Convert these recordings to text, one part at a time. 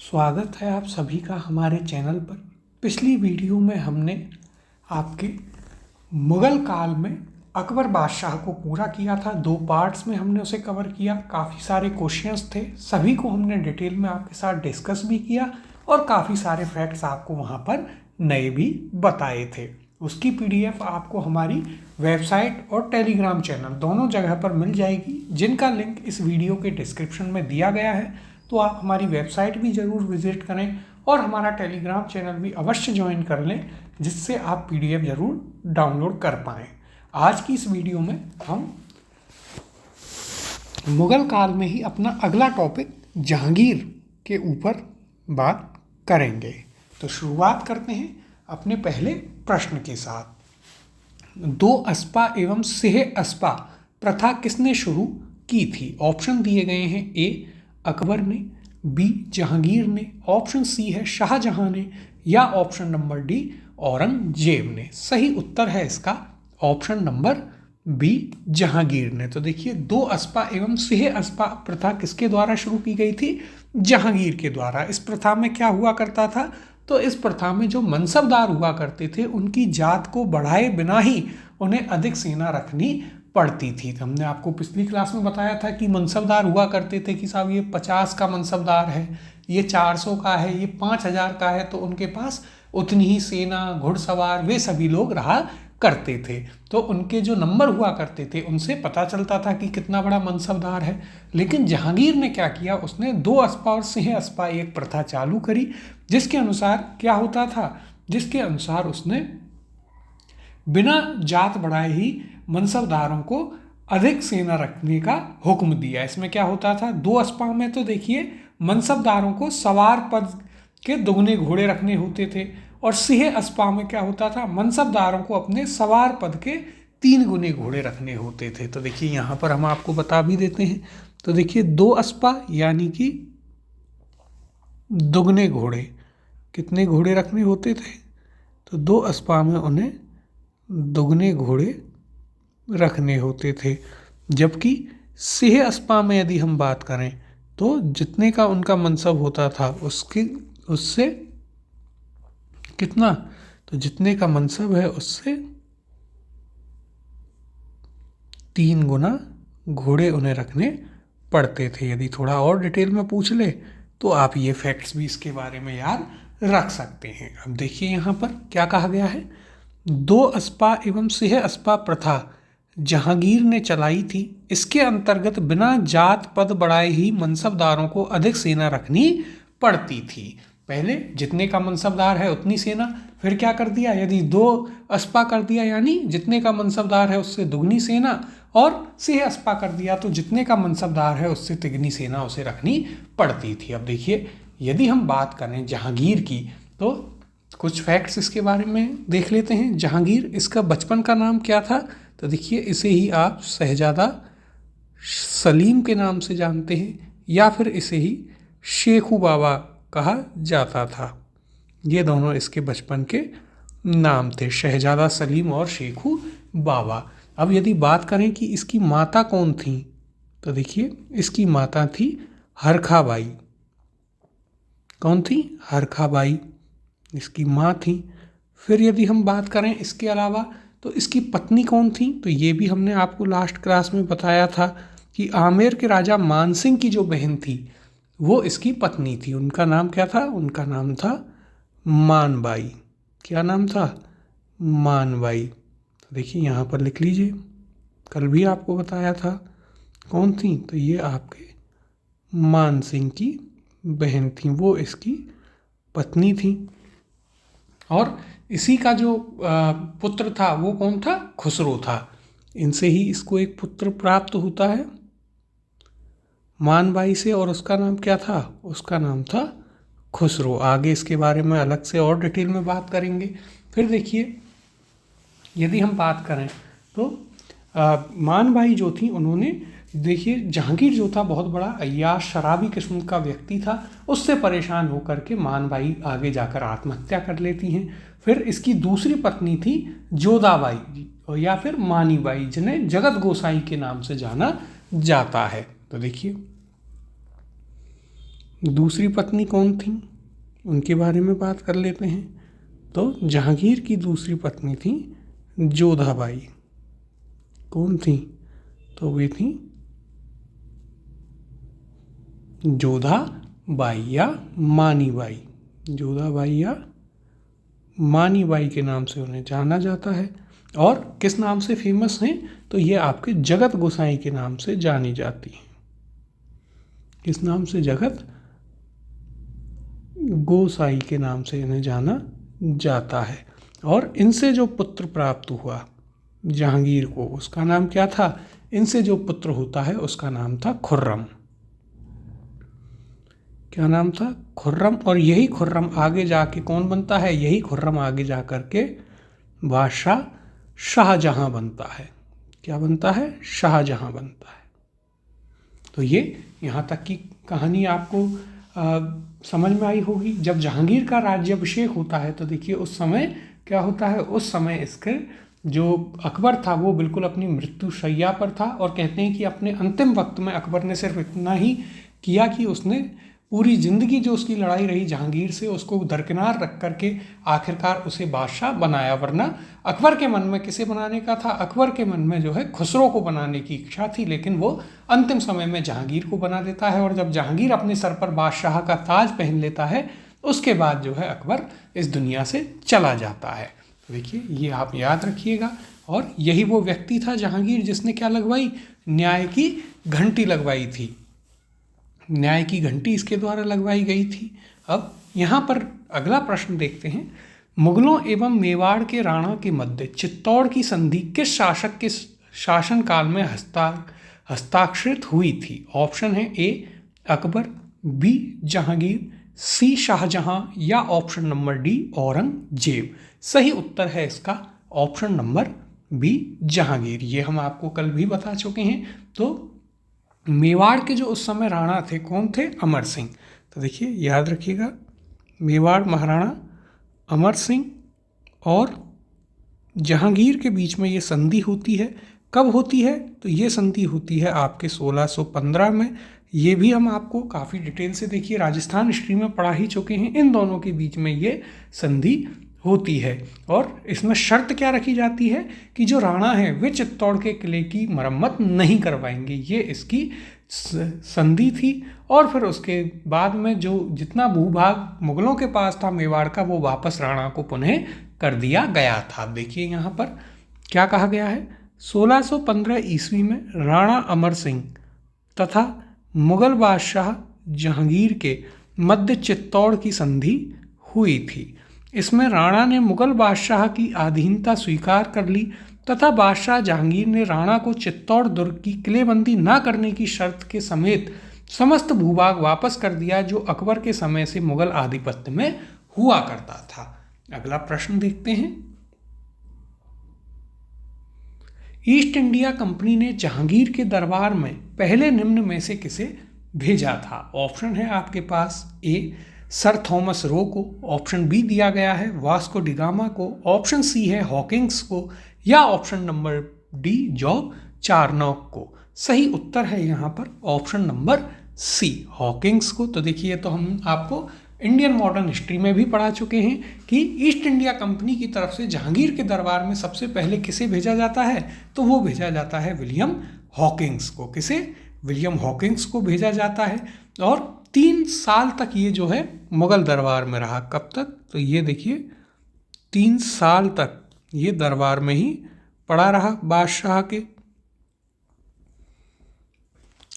स्वागत है आप सभी का हमारे चैनल पर। पिछली वीडियो में हमने आपके मुग़ल काल में अकबर बादशाह को पूरा किया था। 2 पार्ट्स में हमने उसे कवर किया। काफ़ी सारे क्वेश्चंस थे, सभी को हमने डिटेल में आपके साथ डिस्कस भी किया और काफ़ी सारे फैक्ट्स आपको वहाँ पर नए भी बताए थे। उसकी PDF आपको हमारी वेबसाइट और टेलीग्राम चैनल दोनों जगह पर मिल जाएगी, जिनका लिंक इस वीडियो के डिस्क्रिप्शन में दिया गया है। तो आप हमारी वेबसाइट भी ज़रूर विज़िट करें और हमारा टेलीग्राम चैनल भी अवश्य ज्वाइन कर लें, जिससे आप PDF ज़रूर डाउनलोड कर पाएँ। आज की इस वीडियो में हम मुग़ल काल में ही अपना अगला टॉपिक जहांगीर के ऊपर बात करेंगे। तो शुरुआत करते हैं अपने पहले प्रश्न के साथ। 2 अस्पा एवं सिंह अस्पा प्रथा किसने शुरू की थी? ऑप्शन दिए गए हैं। ए अकबर ने, बी जहांगीर ने, ऑप्शन सी है शाहजहां ने, या ऑप्शन नंबर डी औरंगजेब ने। सही उत्तर है इसका ऑप्शन नंबर बी जहांगीर ने। तो देखिए 2 अस्पा एवं सिंह अस्पा प्रथा किसके द्वारा शुरू की गई थी? जहांगीर के द्वारा। इस प्रथा में क्या हुआ करता था? तो इस प्रथा में जो मनसबदार हुआ करते थे, उनकी जात को बढ़ाए बिना ही उन्हें अधिक सेना रखनी पड़ती थी। तो हमने आपको पिछली क्लास में बताया था कि मनसबदार हुआ करते थे कि साहब ये 50 का मनसबदार है, ये 400 का है, ये 5000 का है, तो उनके पास उतनी ही सेना, घुड़सवार, वे सभी लोग रहा करते थे। तो उनके जो नंबर हुआ करते थे उनसे पता चलता था कि कितना बड़ा मनसबदार है। लेकिन जहांगीर ने क्या किया, उसने 2 अस्पा और सिंह अस्पा एक प्रथा चालू करी, जिसके अनुसार क्या होता था, जिसके अनुसार उसने बिना जात बढ़ाए ही मनसबदारों को अधिक सेना रखने का हुक्म दिया। इसमें क्या होता था, 2 अस्पा में तो देखिए मनसबदारों को सवार पद के दुगने घोड़े रखने होते थे, और सिंह अस्पा में क्या होता था, मनसबदारों को अपने सवार पद के 3 गुने घोड़े रखने होते थे। तो देखिए यहाँ पर हम आपको बता भी देते हैं। तो देखिए 2 अस्पा यानी कि दुगने घोड़े, कितने घोड़े रखने होते थे? तो 2 अस्पा में उन्हें दुगने घोड़े रखने होते थे। जबकि सिंह अस्पा में यदि हम बात करें तो जितने का उनका मनसब होता था उससे कितना, तो जितने का मनसब है उससे 3 गुना घोड़े उन्हें रखने पड़ते थे। यदि थोड़ा और डिटेल में पूछ ले तो आप ये फैक्ट्स भी इसके बारे में याद रख सकते हैं। अब देखिए यहाँ पर क्या कहा गया है, 2 अस्पा एवं सिंह अस्पा प्रथा जहांगीर ने चलाई थी। इसके अंतर्गत बिना जात पद बढ़ाए ही मनसबदारों को अधिक सेना रखनी पड़ती थी। पहले जितने का मनसबदार है उतनी सेना, फिर क्या कर दिया, यदि 2 अस्पा कर दिया यानी जितने का मनसबदार है उससे दुगनी सेना, और सिंह अस्पा कर दिया तो जितने का मनसबदार है उससे तिगनी सेना उसे रखनी पड़ती थी। अब देखिए यदि हम बात करें जहांगीर की तो कुछ फैक्ट्स इसके बारे में देख लेते हैं। जहांगीर, इसका बचपन का नाम क्या था? तो देखिए इसे ही आप शहजादा सलीम के नाम से जानते हैं, या फिर इसे ही शेखू बाबा कहा जाता था। ये दोनों इसके बचपन के नाम थे, शहजादा सलीम और शेखू बाबा। अब यदि बात करें कि इसकी माता कौन थी, तो देखिए इसकी माता थी हरखा बाई। कौन थी? हरखा बाई इसकी माँ थी। फिर यदि हम बात करें इसके अलावा तो इसकी पत्नी कौन थी, तो ये भी हमने आपको लास्ट क्लास में बताया था कि आमेर के राजा मानसिंह की जो बहन थी वो इसकी पत्नी थी। उनका नाम क्या था? उनका नाम था मानबाई। क्या नाम था? मानबाई। तो देखिए यहाँ पर लिख लीजिए, कल भी आपको बताया था। कौन थी? तो ये आपके मानसिंह की बहन थी, वो इसकी पत्नी थी। और इसी का जो पुत्र था वो कौन था? खुसरो था। इनसे ही इसको एक पुत्र प्राप्त होता है मानबाई से, और उसका नाम क्या था? उसका नाम था खुसरो। आगे इसके बारे में अलग से और डिटेल में बात करेंगे। फिर देखिए यदि हम बात करें तो मानबाई जो थी उन्होंने, देखिए जहांगीर जो था बहुत बड़ा अय्याश शराबी किस्म का व्यक्ति था, उससे परेशान होकर के मानबाई आगे जाकर आत्महत्या कर लेती हैं। फिर इसकी दूसरी पत्नी थी जोधाबाई या फिर मानीबाई, जिन्हें जगत गोसाई के नाम से जाना जाता है। तो देखिए दूसरी पत्नी कौन थी, उनके बारे में बात कर लेते हैं। तो जहांगीर की दूसरी पत्नी थी जोधाबाई। कौन थी, तो वे थी जोधाबाई या मानीबाई। जोधाबाई या मानीबाई के नाम से उन्हें जाना जाता है। और किस नाम से फेमस हैं, तो ये आपके जगत गोसाई के नाम से जानी जाती हैं। किस नाम से, जगत गोसाई के नाम से इन्हें जाना जाता है। और इनसे जो पुत्र प्राप्त हुआ जहांगीर को, उसका नाम क्या था, इनसे जो पुत्र होता है उसका नाम था खुर्रम। क्या नाम था, खुर्रम। और यही खुर्रम आगे जाके कौन बनता है, यही खुर्रम आगे जा कर के बादशाह शाहजहां बनता है। क्या बनता है, शाहजहां बनता है। तो ये यहाँ तक की कहानी आपको समझ में आई होगी। जब जहांगीर का राज्याभिषेक होता है तो देखिए उस समय क्या होता है, उस समय इसके जो अकबर था वो बिल्कुल अपनी मृत्यु शैया पर था। और कहते हैं कि अपने अंतिम वक्त में अकबर ने सिर्फ इतना ही किया कि उसने पूरी ज़िंदगी जो उसकी लड़ाई रही जहांगीर से, उसको दरकिनार रख करके आखिरकार उसे बादशाह बनाया। वरना अकबर के मन में किसे बनाने का था, अकबर के मन में जो है खुसरो को बनाने की इच्छा थी, लेकिन वो अंतिम समय में जहांगीर को बना देता है। और जब जहांगीर अपने सर पर बादशाह का ताज पहन लेता है, उसके बाद जो है अकबर इस दुनिया से चला जाता है। देखिए ये आप याद रखिएगा। और यही वो व्यक्ति था जहांगीर जिसने क्या लगवाई, न्याय की घंटी लगवाई थी। न्याय की घंटी इसके द्वारा लगवाई गई थी। अब यहाँ पर अगला प्रश्न देखते हैं। मुगलों एवं मेवाड़ के राणा के मध्य चित्तौड़ की संधि किस शासक के शासनकाल में हस्ताक्षरित हुई थी? ऑप्शन है ए अकबर, बी जहांगीर, सी शाहजहां या ऑप्शन नंबर डी औरंगजेब। सही उत्तर है इसका ऑप्शन नंबर बी जहांगीर। ये हम आपको कल भी बता चुके हैं। तो मेवाड़ के जो उस समय राणा थे कौन थे, अमर सिंह। तो देखिए याद रखिएगा, मेवाड़ महाराणा अमर सिंह और जहांगीर के बीच में ये संधि होती है। कब होती है, तो ये संधि होती है आपके 1615 में। ये भी हम आपको काफ़ी डिटेल से देखिए राजस्थान हिस्ट्री में पढ़ा ही चुके हैं। इन दोनों के बीच में ये संधि होती है। और इसमें शर्त क्या रखी जाती है कि जो राणा है वे चित्तौड़ के किले की मरम्मत नहीं करवाएंगे। ये इसकी संधि थी। और फिर उसके बाद में जो जितना भूभाग मुगलों के पास था मेवाड़ का, वो वापस राणा को पुनः कर दिया गया था। देखिए यहाँ पर क्या कहा गया है, 1615 ईस्वी में राणा अमर सिंह तथा मुगल बादशाह जहांगीर के मध्य चित्तौड़ की संधि हुई थी। इसमें राणा ने मुगल बादशाह की अधीनता स्वीकार कर ली तथा बादशाह जहांगीर ने राणा को चित्तौड़ दुर्ग की किलेबंदी न करने की शर्त के समेत समस्त भूभाग वापस कर दिया जो अकबर के समय से मुगल आधिपत्य में हुआ करता था। अगला प्रश्न देखते हैं। ईस्ट इंडिया कंपनी ने जहांगीर के दरबार में पहले निम्न में से किसे भेजा था? ऑप्शन है आपके पास ए सर थॉमस रो को, ऑप्शन बी दिया गया है वास्को डिगामा को, ऑप्शन सी है हॉकिंग्स को या option number D job Charnock को। सही उत्तर है यहाँ पर ऑप्शन नंबर सी हॉकिंग्स को। तो देखिए तो हम आपको इंडियन मॉडर्न हिस्ट्री में भी पढ़ा चुके हैं कि ईस्ट इंडिया कंपनी की तरफ से जहांगीर के दरबार में सबसे पहले किसे भेजा जाता है, तो वो भेजा जाता है विलियम हॉकिंग्स को। किसे? विलियम हॉकिंग्स को भेजा जाता है। और 3 साल तक ये जो है मुगल दरबार में रहा। कब तक? तो ये देखिए 3 साल तक ये दरबार में ही पड़ा रहा बादशाह के।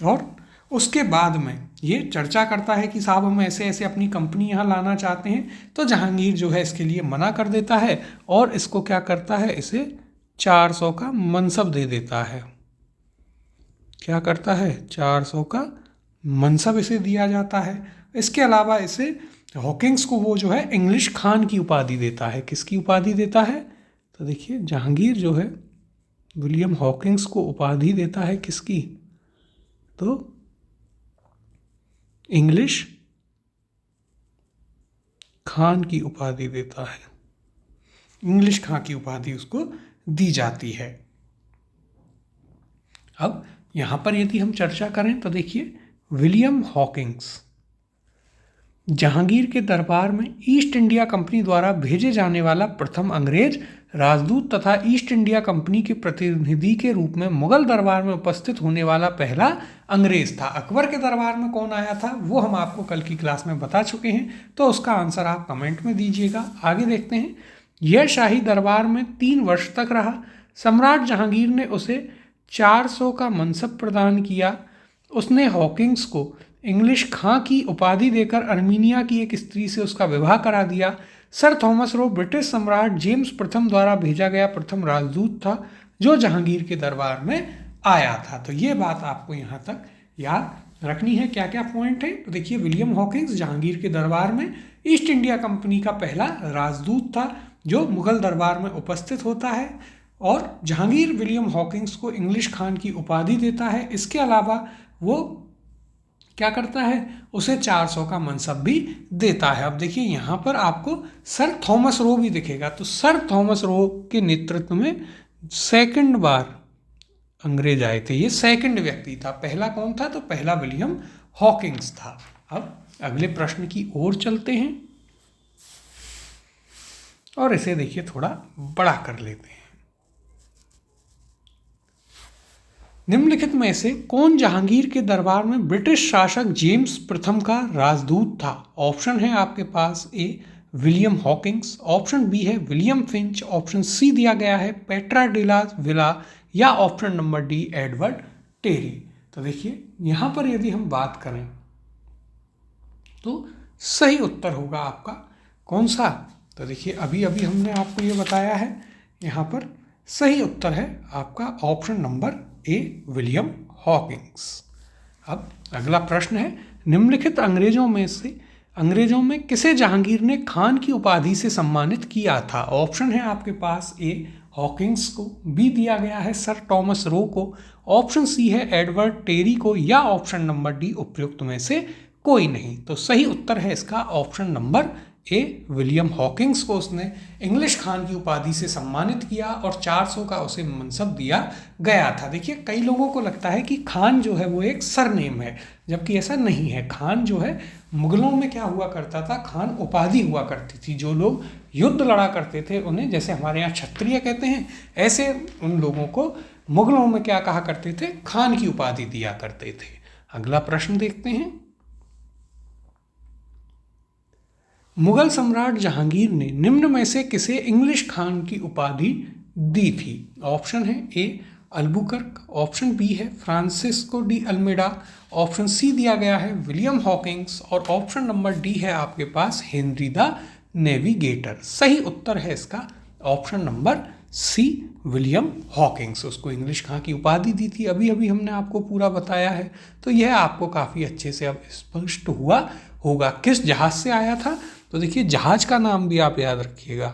और उसके बाद में ये चर्चा करता है कि साहब हम ऐसे ऐसे अपनी कंपनी यहाँ लाना चाहते हैं। तो जहांगीर जो है इसके लिए मना कर देता है और इसको क्या करता है, इसे 400 का मनसब दे देता है। क्या करता है? 400 का मनसब इसे दिया जाता है। इसके अलावा इसे हॉकिंग्स को वो जो है इंग्लिश खान की उपाधि देता है। किसकी उपाधि देता है? तो देखिए जहांगीर जो है विलियम हॉकिंग्स को उपाधि देता है किसकी? तो इंग्लिश खान की उपाधि देता है। इंग्लिश खान की उपाधि उसको दी जाती है। अब यहाँ पर यदि हम चर्चा करें तो देखिए विलियम हॉकिंग्स जहांगीर के दरबार में ईस्ट इंडिया कंपनी द्वारा भेजे जाने वाला प्रथम अंग्रेज राजदूत तथा ईस्ट इंडिया कंपनी के प्रतिनिधि के रूप में मुगल दरबार में उपस्थित होने वाला पहला अंग्रेज था। अकबर के दरबार में कौन आया था वो हम आपको कल की क्लास में बता चुके हैं, तो उसका आंसर आप कमेंट में दीजिएगा। आगे देखते हैं। यह शाही दरबार में 3 वर्ष तक रहा। सम्राट जहांगीर ने उसे 400 का मनसब प्रदान किया। उसने हॉकिंस को इंग्लिश खां की उपाधि देकर अर्मीनिया की एक स्त्री से उसका विवाह करा दिया। सर थॉमस रो ब्रिटिश सम्राट जेम्स प्रथम द्वारा भेजा गया प्रथम राजदूत था जो जहांगीर के दरबार में आया था। तो ये बात आपको यहाँ तक याद रखनी है। क्या क्या पॉइंट है तो देखिए, विलियम हॉकिंस जहांगीर के दरबार में ईस्ट इंडिया कंपनी का पहला राजदूत था जो मुगल दरबार में उपस्थित होता है, और जहांगीर विलियम हॉकिंस को इंग्लिश खान की उपाधि देता है। इसके अलावा वो क्या करता है, उसे 400 का मनसब भी देता है। अब देखिए यहाँ पर आपको सर थॉमस रो भी दिखेगा, तो सर थॉमस रो के नेतृत्व में सेकंड बार अंग्रेज आए थे। ये सेकंड व्यक्ति था। पहला कौन था, तो पहला विलियम हॉकिंस था। अब अगले प्रश्न की ओर चलते हैं और इसे देखिए थोड़ा बड़ा कर लेते हैं। निम्नलिखित में से कौन जहांगीर के दरबार में ब्रिटिश शासक जेम्स प्रथम का राजदूत था? ऑप्शन है आपके पास A William Hawkins, option B है विलियम फिंच, ऑप्शन सी दिया गया है पेट्रा डिला विला, या option number D Edward Terry. तो देखिए यहाँ पर यदि हम बात करें तो सही उत्तर होगा आपका कौन सा, तो देखिए अभी अभी हमने आपको ये बताया है। यहाँ पर सही उत्तर है आपका ऑप्शन नंबर ए विलियम हॉकिंस। अब अगला प्रश्न है, निम्नलिखित अंग्रेजों में किसे जहांगीर ने खान की उपाधि से सम्मानित किया था? ऑप्शन है आपके पास ए हॉकिंस को, बी दिया गया है सर थॉमस रो को, ऑप्शन सी है एडवर्ड टेरी को, या ऑप्शन नंबर डी उपयुक्त में से कोई नहीं। तो सही उत्तर है इसका ऑप्शन नंबर ए विलियम हॉकिंस को उसने इंग्लिश खान की उपाधि से सम्मानित किया और 400 का उसे मनसब दिया गया था। देखिए कई लोगों को लगता है कि खान जो है वो एक सरनेम है, जबकि ऐसा नहीं है। खान जो है मुगलों में क्या हुआ करता था, खान उपाधि हुआ करती थी। जो लोग युद्ध लड़ा करते थे उन्हें, जैसे हमारे यहाँ क्षत्रिय कहते हैं, ऐसे उन लोगों को मुगलों में क्या कहा करते थे, खान की उपाधि दिया करते थे। अगला प्रश्न देखते हैं। मुगल सम्राट जहांगीर ने निम्न में से किसे इंग्लिश खान की उपाधि दी थी? ऑप्शन है ए अल्बुकर्क, ऑप्शन बी है Francisco de Almeida, option C दिया गया है विलियम हॉकिंस, और ऑप्शन नंबर डी है आपके पास हेनरी द नेविगेटर। सही उत्तर है इसका option number C William Hawkins. उसको इंग्लिश खां की उपाधि दी थी, अभी अभी हमने आपको पूरा बताया है। तो यह आपको काफ़ी अच्छे से अब स्पष्ट हुआ होगा। किस जहाज से आया था, तो देखिए जहाज का नाम भी आप याद रखिएगा।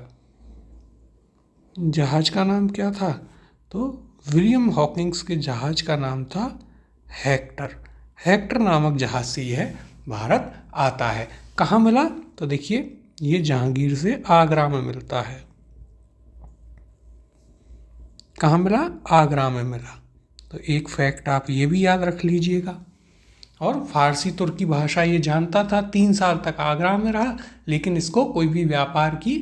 जहाज का नाम क्या था, तो विलियम हॉकिंस के जहाज का नाम था हेक्टर। हेक्टर नामक जहाज से यह भारत आता है। कहाँ मिला, तो देखिए ये जहांगीर से आगरा में मिलता है। कहाँ मिला, आगरा में मिला। तो एक फैक्ट आप ये भी याद रख लीजिएगा। और फारसी तुर्की भाषा ये जानता था, 3 साल तक आगरा में रहा, लेकिन इसको कोई भी व्यापार की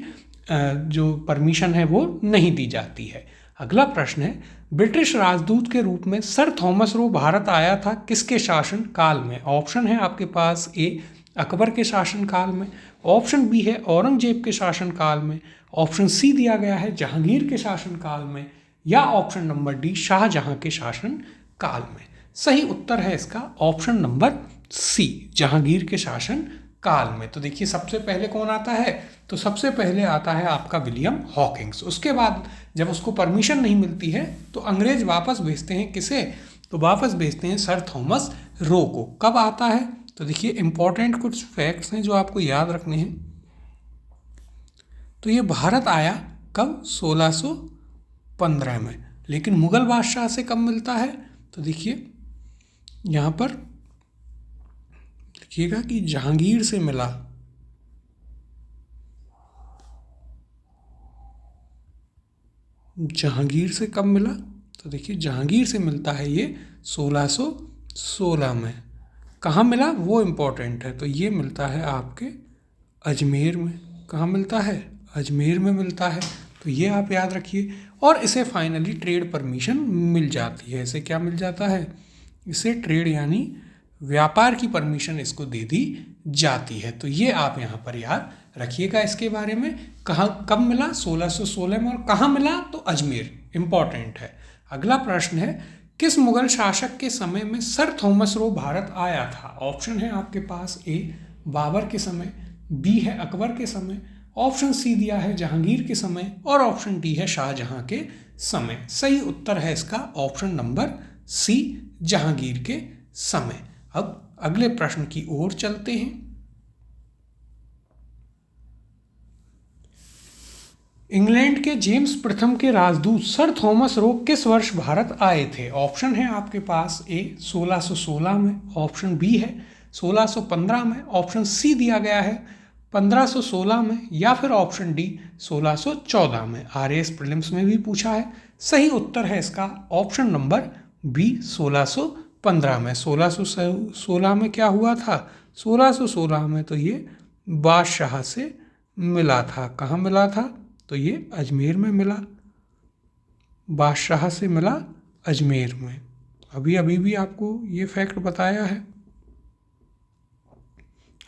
जो परमिशन है वो नहीं दी जाती है। अगला प्रश्न है, ब्रिटिश राजदूत के रूप में सर थॉमस रो भारत आया था किसके शासन काल में? ऑप्शन है आपके पास ए अकबर के शासन काल में, ऑप्शन बी है औरंगजेब के शासन काल में, ऑप्शन सी दिया गया है जहांगीर के शासन काल में, या ऑप्शन नंबर डी शाहजहां के शासन काल में। सही उत्तर है इसका ऑप्शन नंबर सी जहांगीर के शासन काल में। तो देखिए सबसे पहले कौन आता है, तो सबसे पहले आता है आपका विलियम हॉकिंस। उसके बाद जब उसको परमिशन नहीं मिलती है तो अंग्रेज वापस भेजते हैं किसे, तो वापस भेजते हैं सर थॉमस रो को। कब आता है, तो देखिए इंपॉर्टेंट कुछ फैक्ट्स हैं जो आपको याद रखने हैं। तो ये भारत आया कब, 1615 में। लेकिन मुगल बादशाह से कब मिलता है, तो देखिए यहाँ पर देखिएगा कि जहांगीर से मिला। जहांगीर से कब मिला, तो देखिए जहांगीर से मिलता है ये 1616 में। कहाँ मिला वो इम्पोर्टेंट है, तो ये मिलता है आपके अजमेर में। कहाँ मिलता है? अजमेर में मिलता है, तो ये आप याद रखिए। और इसे फाइनली ट्रेड परमिशन मिल जाती है। इसे क्या मिल जाता है? इसे ट्रेड यानी व्यापार की परमिशन इसको दे दी जाती है। तो ये आप यहाँ पर याद रखिएगा इसके बारे में। कहाँ कब मिला? 1616 में। और कहाँ मिला? तो अजमेर, इम्पॉर्टेंट है। अगला प्रश्न है, किस मुगल शासक के समय में सर थॉमस रो भारत आया था? ऑप्शन है आपके पास, ए बाबर के समय, बी है अकबर के समय, ऑप्शन सी दिया है जहांगीर के समय, और ऑप्शन डी है शाहजहां के समय। सही उत्तर है इसका ऑप्शन नंबर सी, जहांगीर के समय। अब अगले प्रश्न की ओर चलते हैं। इंग्लैंड के जेम्स प्रथम के राजदूत सर थॉमस रो किस वर्ष भारत आए थे? ऑप्शन है आपके पास, ए 1616 में, ऑप्शन बी है 1615 में, ऑप्शन सी दिया गया है 1516 में, या फिर ऑप्शन डी 1614 में। आरएएस प्रीलिम्स में भी पूछा है। सही उत्तर है इसका ऑप्शन नंबर बी 1615 में। 1616 में क्या हुआ था? 1616 में तो ये बादशाह से मिला था। कहाँ मिला था? तो ये अजमेर में मिला, बादशाह से मिला अजमेर में। अभी भी आपको ये फैक्ट बताया है।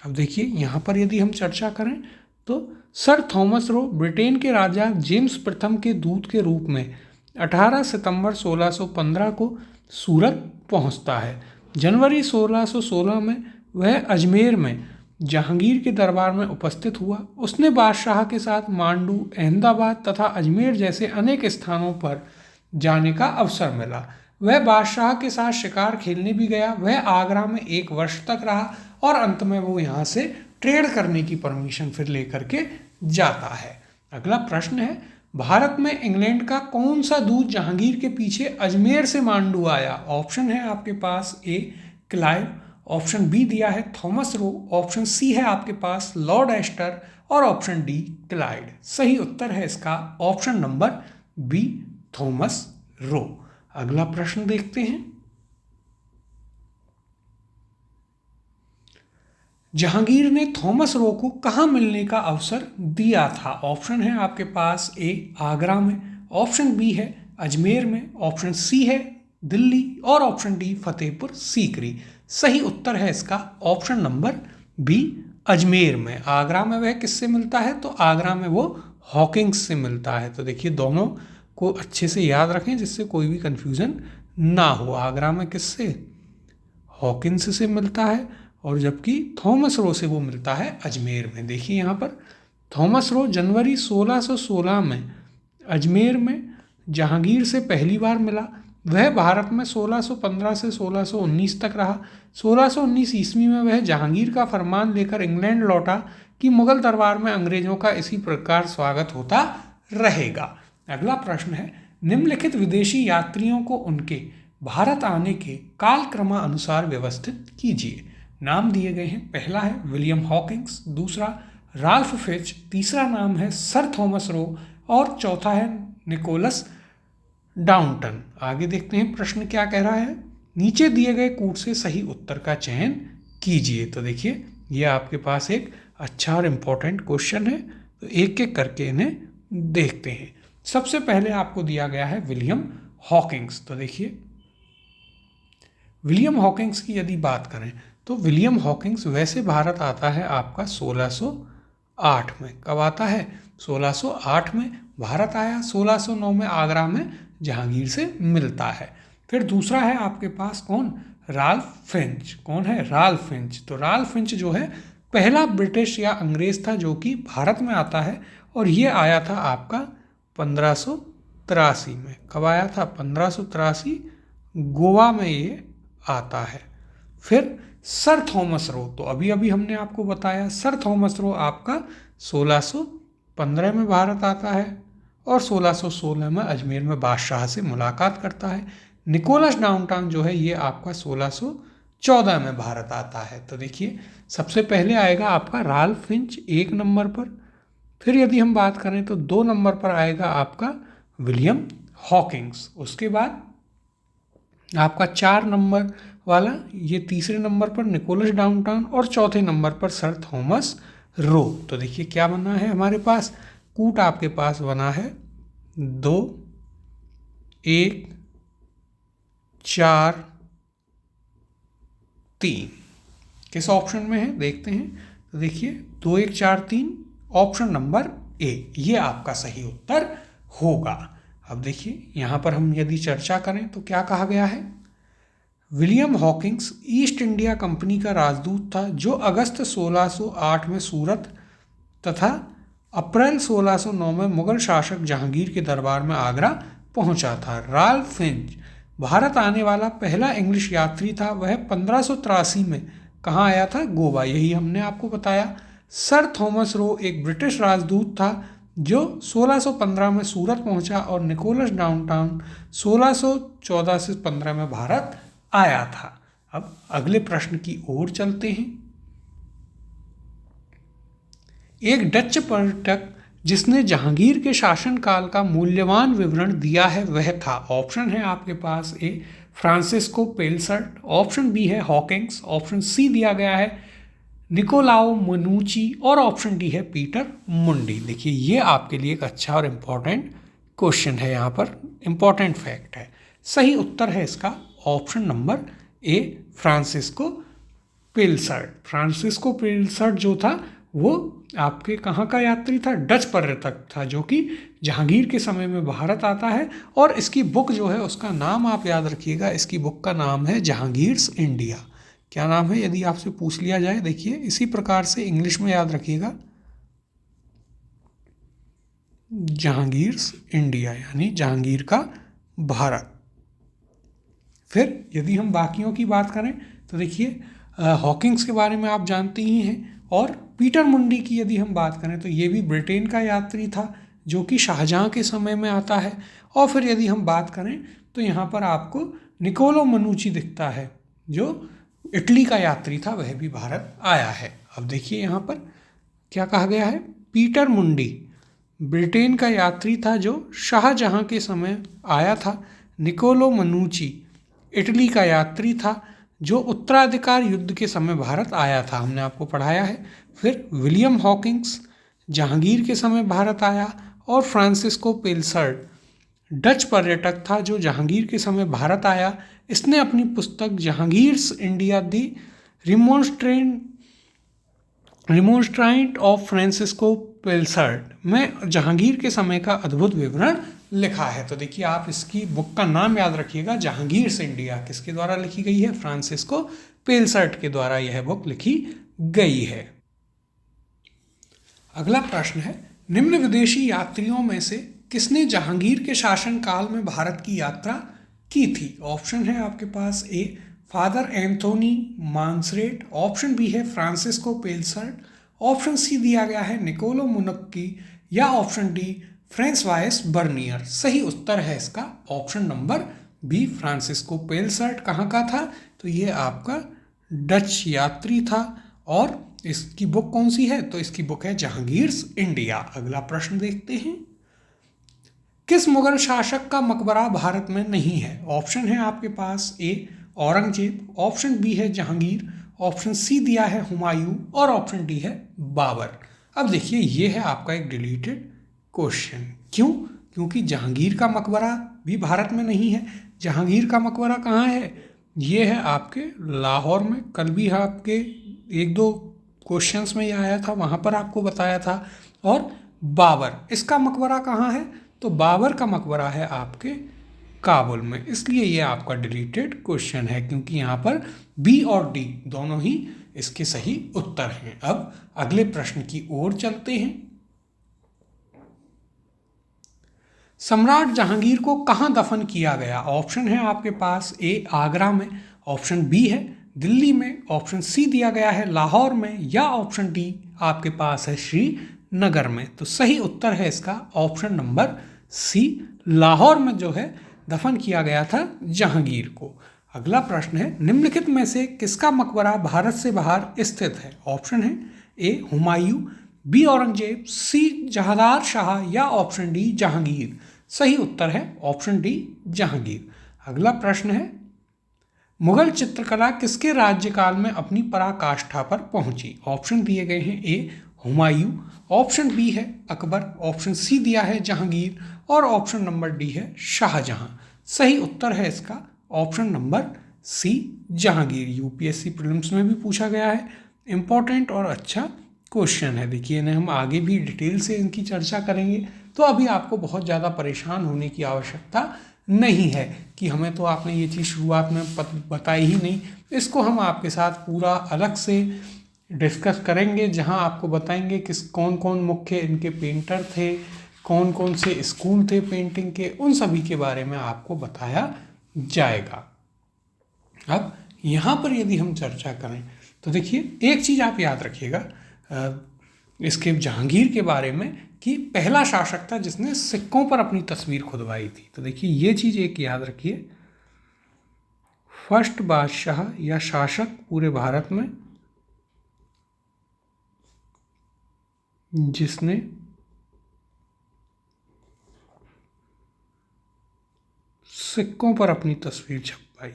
अब देखिए यहाँ पर यदि हम चर्चा करें तो सर थॉमस रो ब्रिटेन के राजा जेम्स प्रथम के दूत के रूप में 18 सितंबर 1615 को सूरत पहुँचता है। जनवरी 1616 में वह अजमेर में जहांगीर के दरबार में उपस्थित हुआ। उसने बादशाह के साथ मांडू, अहमदाबाद तथा अजमेर जैसे अनेक स्थानों पर जाने का अवसर मिला। वह बादशाह के साथ शिकार खेलने भी गया। वह आगरा में 1 वर्ष तक रहा और अंत में वो यहाँ से ट्रेड करने की परमिशन फिर लेकर के जाता है। अगला प्रश्न है, भारत में इंग्लैंड का कौन सा दूत जहांगीर के पीछे अजमेर से मांडू आया? ऑप्शन है आपके पास, ए क्लाइव, ऑप्शन बी दिया है थॉमस रो, ऑप्शन सी है आपके पास लॉर्ड एस्टर, और ऑप्शन डी क्लाइड। सही उत्तर है इसका option number B, Thomas Roe. अगला प्रश्न देखते हैं। जहांगीर ने थॉमस रो को कहाँ मिलने का अवसर दिया था? ऑप्शन है आपके पास, ए आगरा में, ऑप्शन बी है अजमेर में, ऑप्शन सी है दिल्ली, और ऑप्शन डी फतेहपुर सीकरी। सही उत्तर है इसका ऑप्शन नंबर बी, अजमेर में। आगरा में वह किससे मिलता है? तो आगरा में वो हॉकिंस से मिलता है। तो देखिए दोनों को अच्छे से याद रखें जिससे कोई भी कंफ्यूजन ना हो। आगरा में किससे? हॉकिंस से मिलता है, और जबकि थॉमस रो से वो मिलता है अजमेर में। देखिए यहाँ पर थॉमस रो जनवरी 1616 में अजमेर में जहांगीर से पहली बार मिला। वह भारत में 1615 से 1619 तक रहा। 1619 ईस्वी में वह जहांगीर का फरमान लेकर इंग्लैंड लौटा कि मुगल दरबार में अंग्रेजों का इसी प्रकार स्वागत होता रहेगा। अगला प्रश्न है, निम्नलिखित विदेशी यात्रियों को उनके भारत आने के कालक्रमानुसार व्यवस्थित कीजिए। नाम दिए गए हैं। पहला है विलियम हॉकिंस, दूसरा राल्फ फिच, तीसरा नाम है सर थॉमस रो, और चौथा है निकोलस डाउंटन। आगे देखते हैं प्रश्न क्या कह रहा है। नीचे दिए गए कूट से सही उत्तर का चयन कीजिए। तो देखिए ये आपके पास एक अच्छा और इम्पोर्टेंट क्वेश्चन है, तो एक एक करके इन्हें देखते हैं। सबसे पहले आपको दिया गया है विलियम हॉकिंस। तो देखिए विलियम हॉकिंस की यदि बात करें तो विलियम हॉकिंस वैसे भारत आता है आपका 1608 में। कब आता है? 1608 में भारत आया। 1609 में आगरा में जहांगीर से मिलता है। फिर दूसरा है आपके पास कौन? Ralph Finch. कौन है? Ralph Finch. तो राल्फ फिंच जो है पहला ब्रिटिश या अंग्रेज था जो कि भारत में आता है, और ये आया था आपका 1583 में। कब आया था? 1583 गोवा में ये आता है। फिर सर थॉमस रो, तो अभी अभी हमने आपको बताया सर थॉमस रो आपका 1615 में भारत आता है, और 1616 में अजमेर में बादशाह से मुलाकात करता है। निकोलस डाउनटाउन जो है ये आपका 1614 में भारत आता है। तो देखिए सबसे पहले आएगा आपका राल्फ फिंच 1 नंबर पर। फिर यदि हम बात करें तो 2 नंबर पर आएगा आपका विलियम हॉकिंस। उसके बाद आपका 4 नंबर वाला, ये तीसरे नंबर पर निकोलस डाउनटाउन और चौथे नंबर पर सर थॉमस रो। तो देखिए क्या बना है हमारे पास, कूट आपके पास बना है 2, 1, 4, 3। किस ऑप्शन में है देखते हैं। तो देखिए 2, 1, 4, 3 ऑप्शन नंबर ए, ये आपका सही उत्तर होगा। अब देखिए यहाँ पर हम यदि चर्चा करें तो क्या कहा गया है, William Hawkins east India company का राजदूत था जो अगस्त 1608 में सूरत तथा अप्रैल 1609 में मुगल शासक जहांगीर के दरबार में आगरा पहुंचा था। राल्फ फिंच भारत आने वाला पहला इंग्लिश यात्री था, वह 1583 में कहाँ आया था, गोवा, यही हमने आपको बताया। सर थॉमस रो एक ब्रिटिश राजदूत था जो 1615 में सूरत पहुंचा और निकोलस डाउनटाउन 1614 से 15 में भारत आया था। अब अगले प्रश्न की ओर चलते हैं। एक डच पर्यटक जिसने जहांगीर के शासनकाल का मूल्यवान विवरण दिया है वह था। ऑप्शन है आपके पास ए फ्रांसिस्को पेलसर्ट, ऑप्शन बी है हॉकिंस, ऑप्शन सी दिया गया है निकोलाओ मनुची और ऑप्शन डी है पीटर मुंडी। देखिए ये आपके लिए एक अच्छा और इम्पॉर्टेंट क्वेश्चन है, यहाँ पर इम्पॉर्टेंट फैक्ट है। सही उत्तर है इसका ऑप्शन नंबर ए फ्रांसिस्को पेलसर्ट। फ्रांसिस्को पेलसर्ट जो था वो आपके कहाँ का यात्री था, डच पर्यटक था जो कि जहांगीर के समय में भारत आता है। और इसकी बुक जो है उसका नाम आप याद रखिएगा, इसकी बुक का नाम है जहांगीर्स इंडिया। क्या नाम है यदि आपसे पूछ लिया जाए, देखिए इसी प्रकार से इंग्लिश में याद रखिएगा, जहांगीर्स इंडिया यानी जहांगीर का भारत। फिर यदि हम बाकियों की बात करें तो देखिए हॉकिंस के बारे में आप जानते ही हैं, और पीटर मुंडी की यदि हम बात करें तो ये भी ब्रिटेन का यात्री था जो कि शाहजहाँ के समय में आता है। और फिर यदि हम बात करें तो यहाँ पर आपको निकोलो मनुची दिखता है जो इटली का यात्री था, वह भी भारत आया है। अब देखिए यहाँ पर क्या कहा गया है, पीटर मुंडी ब्रिटेन का यात्री था जो शाहजहाँ के समय आया था। निकोलो मनुची इटली का यात्री था जो उत्तराधिकार युद्ध के समय भारत आया था, हमने आपको पढ़ाया है। फिर विलियम हॉकिंस जहांगीर के समय भारत आया, और फ्रांसिस्को पेलसर्ट डच पर्यटक था जो जहांगीर के समय भारत आया। इसने अपनी पुस्तक Jahangir's India the remonstrantie of Francisco Pelsaert में जहांगीर के समय का अद्भुत विवरण लिखा है। तो देखिए आप इसकी बुक का नाम याद रखिएगा, जहांगीर्स इंडिया। किसके द्वारा लिखी गई है, फ्रांसिस्को पेलसर्ट के द्वारा यह बुक लिखी गई है। अगला प्रश्न है, निम्न विदेशी यात्रियों में से किसने जहांगीर के शासनकाल में भारत की यात्रा की थी। ऑप्शन है आपके पास A Father Anthony Monserrate, option B है फ्रांसिस्को पेलसर्ट, ऑप्शन सी दिया गया है निकोलो मुनक्की, या ऑप्शन डी फ्रांसवाइस बर्नियर। सही उत्तर है इसका option number B Francisco Pelsaert. कहाँ का था, तो ये आपका डच यात्री था। और इसकी बुक कौन सी है, तो इसकी बुक है जहांगीर्स इंडिया। अगला प्रश्न देखते हैं, किस मुगल शासक का मकबरा भारत में नहीं है। ऑप्शन है आपके पास ए औरंगजेब, ऑप्शन बी है जहांगीर, ऑप्शन सी दिया है हुमायूं, और ऑप्शन डी है बाबर। अब देखिए ये है आपका एक डिलीटेड क्वेश्चन। क्यों, क्योंकि जहांगीर का मकबरा भी भारत में नहीं है। जहांगीर का मकबरा कहाँ है, ये है आपके लाहौर में। कल भी आपके 1-2 क्वेश्चंस में ये आया था, वहाँ पर आपको बताया था। और बाबर, इसका मकबरा कहाँ है, तो बाबर का मकबरा है आपके काबुल में। इसलिए ये आपका डिलीटेड क्वेश्चन है, क्योंकि यहाँ पर बी और डी दोनों ही इसके सही उत्तर हैं। अब अगले प्रश्न की ओर चलते हैं। सम्राट जहांगीर को कहाँ दफन किया गया। ऑप्शन है आपके पास ए आगरा में, ऑप्शन बी है दिल्ली में, ऑप्शन सी दिया गया है लाहौर में, या ऑप्शन डी आपके पास है श्रीनगर में। तो सही उत्तर है इसका ऑप्शन नंबर सी, लाहौर में जो है दफन किया गया था जहांगीर को। अगला प्रश्न है, निम्नलिखित में से किसका मकबरा भारत से बाहर स्थित है। ऑप्शन है ए हुमायूं, बी औरंगजेब, सी जहांदार शाह, या ऑप्शन डी जहांगीर। सही उत्तर है ऑप्शन डी जहांगीर। अगला प्रश्न है, मुगल चित्रकला किसके राज्यकाल में अपनी पराकाष्ठा पर पहुंची? ऑप्शन दिए गए हैं, ए हुमायूं, ऑप्शन बी है अकबर, ऑप्शन सी दिया है जहांगीर और ऑप्शन नंबर डी है शाहजहां। सही उत्तर है इसका option number C Jahangir. UPSC prelims में भी पूछा गया है, इंपॉर्टेंट और अच्छा क्वेश्चन है। देखिए इन्हें हम आगे भी डिटेल से इनकी चर्चा करेंगे, तो अभी आपको बहुत ज़्यादा परेशान होने की आवश्यकता नहीं है कि हमें तो आपने ये चीज़ शुरुआत में बताई ही नहीं। इसको हम आपके साथ पूरा अलग से डिस्कस करेंगे, जहां आपको बताएंगे किस कौन कौन मुख्य इनके पेंटर थे, कौन कौन से स्कूल थे पेंटिंग के, उन सभी के बारे में आपको बताया जाएगा। अब यहाँ पर यदि हम चर्चा करें तो देखिए एक चीज़ आप याद रखिएगा इसके जहांगीर के बारे में कि पहला शासक था जिसने सिक्कों पर अपनी तस्वीर खुदवाई थी। तो देखिए ये चीज़ एक याद रखिए, फर्स्ट बादशाह या शासक पूरे भारत में जिसने सिक्कों पर अपनी तस्वीर छपवाई।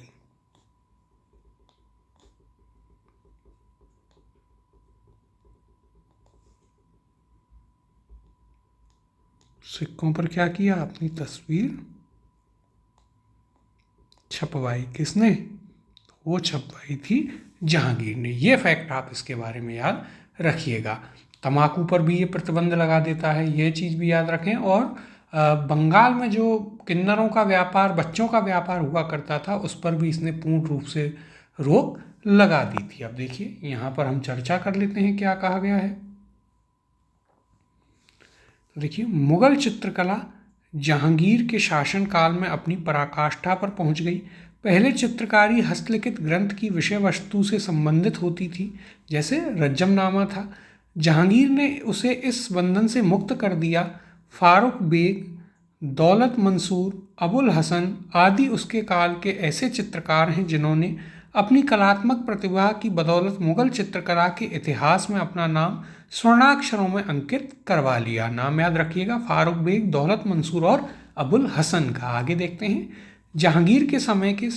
सिक्कों पर क्या किया? अपनी तस्वीर छपवाई। किसने? वो छपवाई थी जहांगीर ने। ये फैक्ट आप इसके बारे में याद रखिएगा। तंबाकू पर भी ये प्रतिबंध लगा देता है, ये चीज़ भी याद रखें। और बंगाल में जो किन्नरों का व्यापार, बच्चों का व्यापार हुआ करता था, उस पर भी इसने पूर्ण रूप से रोक लगा दी थी। अब देखिए यहाँ पर हम चर्चा कर लेते हैं क्या कहा गया है। तो देखिए मुगल चित्रकला जहांगीर के शासनकाल में अपनी पराकाष्ठा पर पहुंच गई। पहले चित्रकारी हस्तलिखित ग्रंथ की विषय वस्तु से संबंधित होती थी, जैसे रज्जमनामा था। जहांगीर ने उसे इस बंधन से मुक्त कर दिया। फारूक बेग, दौलत मंसूर, अबुल हसन आदि उसके काल के ऐसे चित्रकार हैं जिन्होंने अपनी कलात्मक प्रतिभा की बदौलत मुगल चित्रकला के इतिहास में अपना नाम स्वर्णाक्षरों में अंकित करवा लिया। नाम याद रखिएगा, फारूक बेग, दौलत मंसूर और अबुल हसन का। आगे देखते हैं, जहांगीर के समय के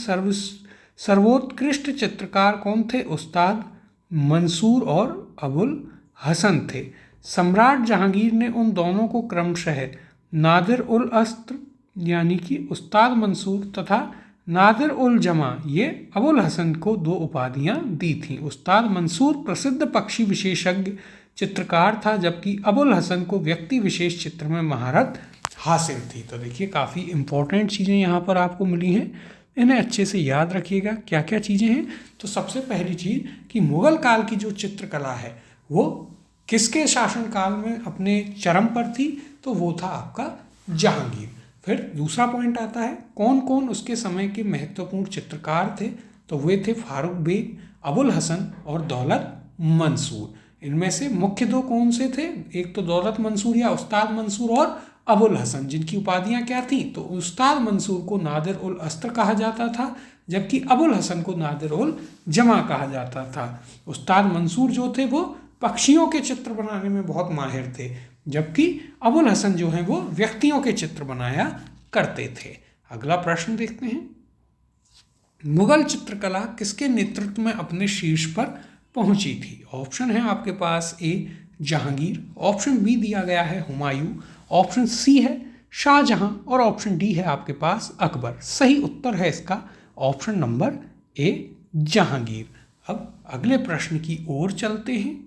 सर्वोत्कृष्ट चित्रकार कौन थे? उस्ताद मंसूर और अबुल हसन थे। सम्राट जहांगीर ने उन दोनों को क्रमशः नादिर उल अस्त्र यानी कि उस्ताद मंसूर तथा नादिर उल जमा ये अबुल हसन को 2 उपाधियां दी थीं। उस्ताद मंसूर प्रसिद्ध पक्षी विशेषज्ञ चित्रकार था, जबकि अबुल हसन को व्यक्ति विशेष चित्र में महारत हासिल थी। तो देखिए काफ़ी इंपॉर्टेंट चीज़ें यहाँ पर आपको मिली हैं, इन्हें अच्छे से याद रखिएगा। क्या क्या चीज़ें हैं? तो सबसे पहली चीज़ कि मुगल काल की जो चित्रकला है वो किसके शासनकाल में अपने चरम पर थी? तो वो था आपका जहांगीर। फिर दूसरा पॉइंट आता है, कौन कौन उसके समय के महत्वपूर्ण चित्रकार थे? तो वे थे फारूक बेग, अबुल हसन और दौलत मंसूर। इनमें से मुख्य 2 कौन से थे? एक तो दौलत मंसूर या उस्ताद मंसूर और अबुल हसन, जिनकी उपाधियां क्या थी? तो उस्ताद मंसूर को नादिर उल अस्त्र कहा जाता था, जबकि अबुल हसन को नादिर उल जमा कहा जाता था। उस्ताद मंसूर जो थे वो पक्षियों के चित्र बनाने में बहुत माहिर थे, जबकि अबुल हसन जो है वो व्यक्तियों के चित्र बनाया करते थे। अगला प्रश्न देखते हैं, मुगल चित्रकला किसके नेतृत्व में अपने शीर्ष पर पहुंची थी? ऑप्शन है आपके पास, ए जहांगीर, ऑप्शन बी दिया गया है हुमायूं, ऑप्शन सी है शाहजहां और ऑप्शन डी है आपके पास अकबर। सही उत्तर है इसका ऑप्शन नंबर ए जहांगीर। अब अगले प्रश्न की ओर चलते हैं।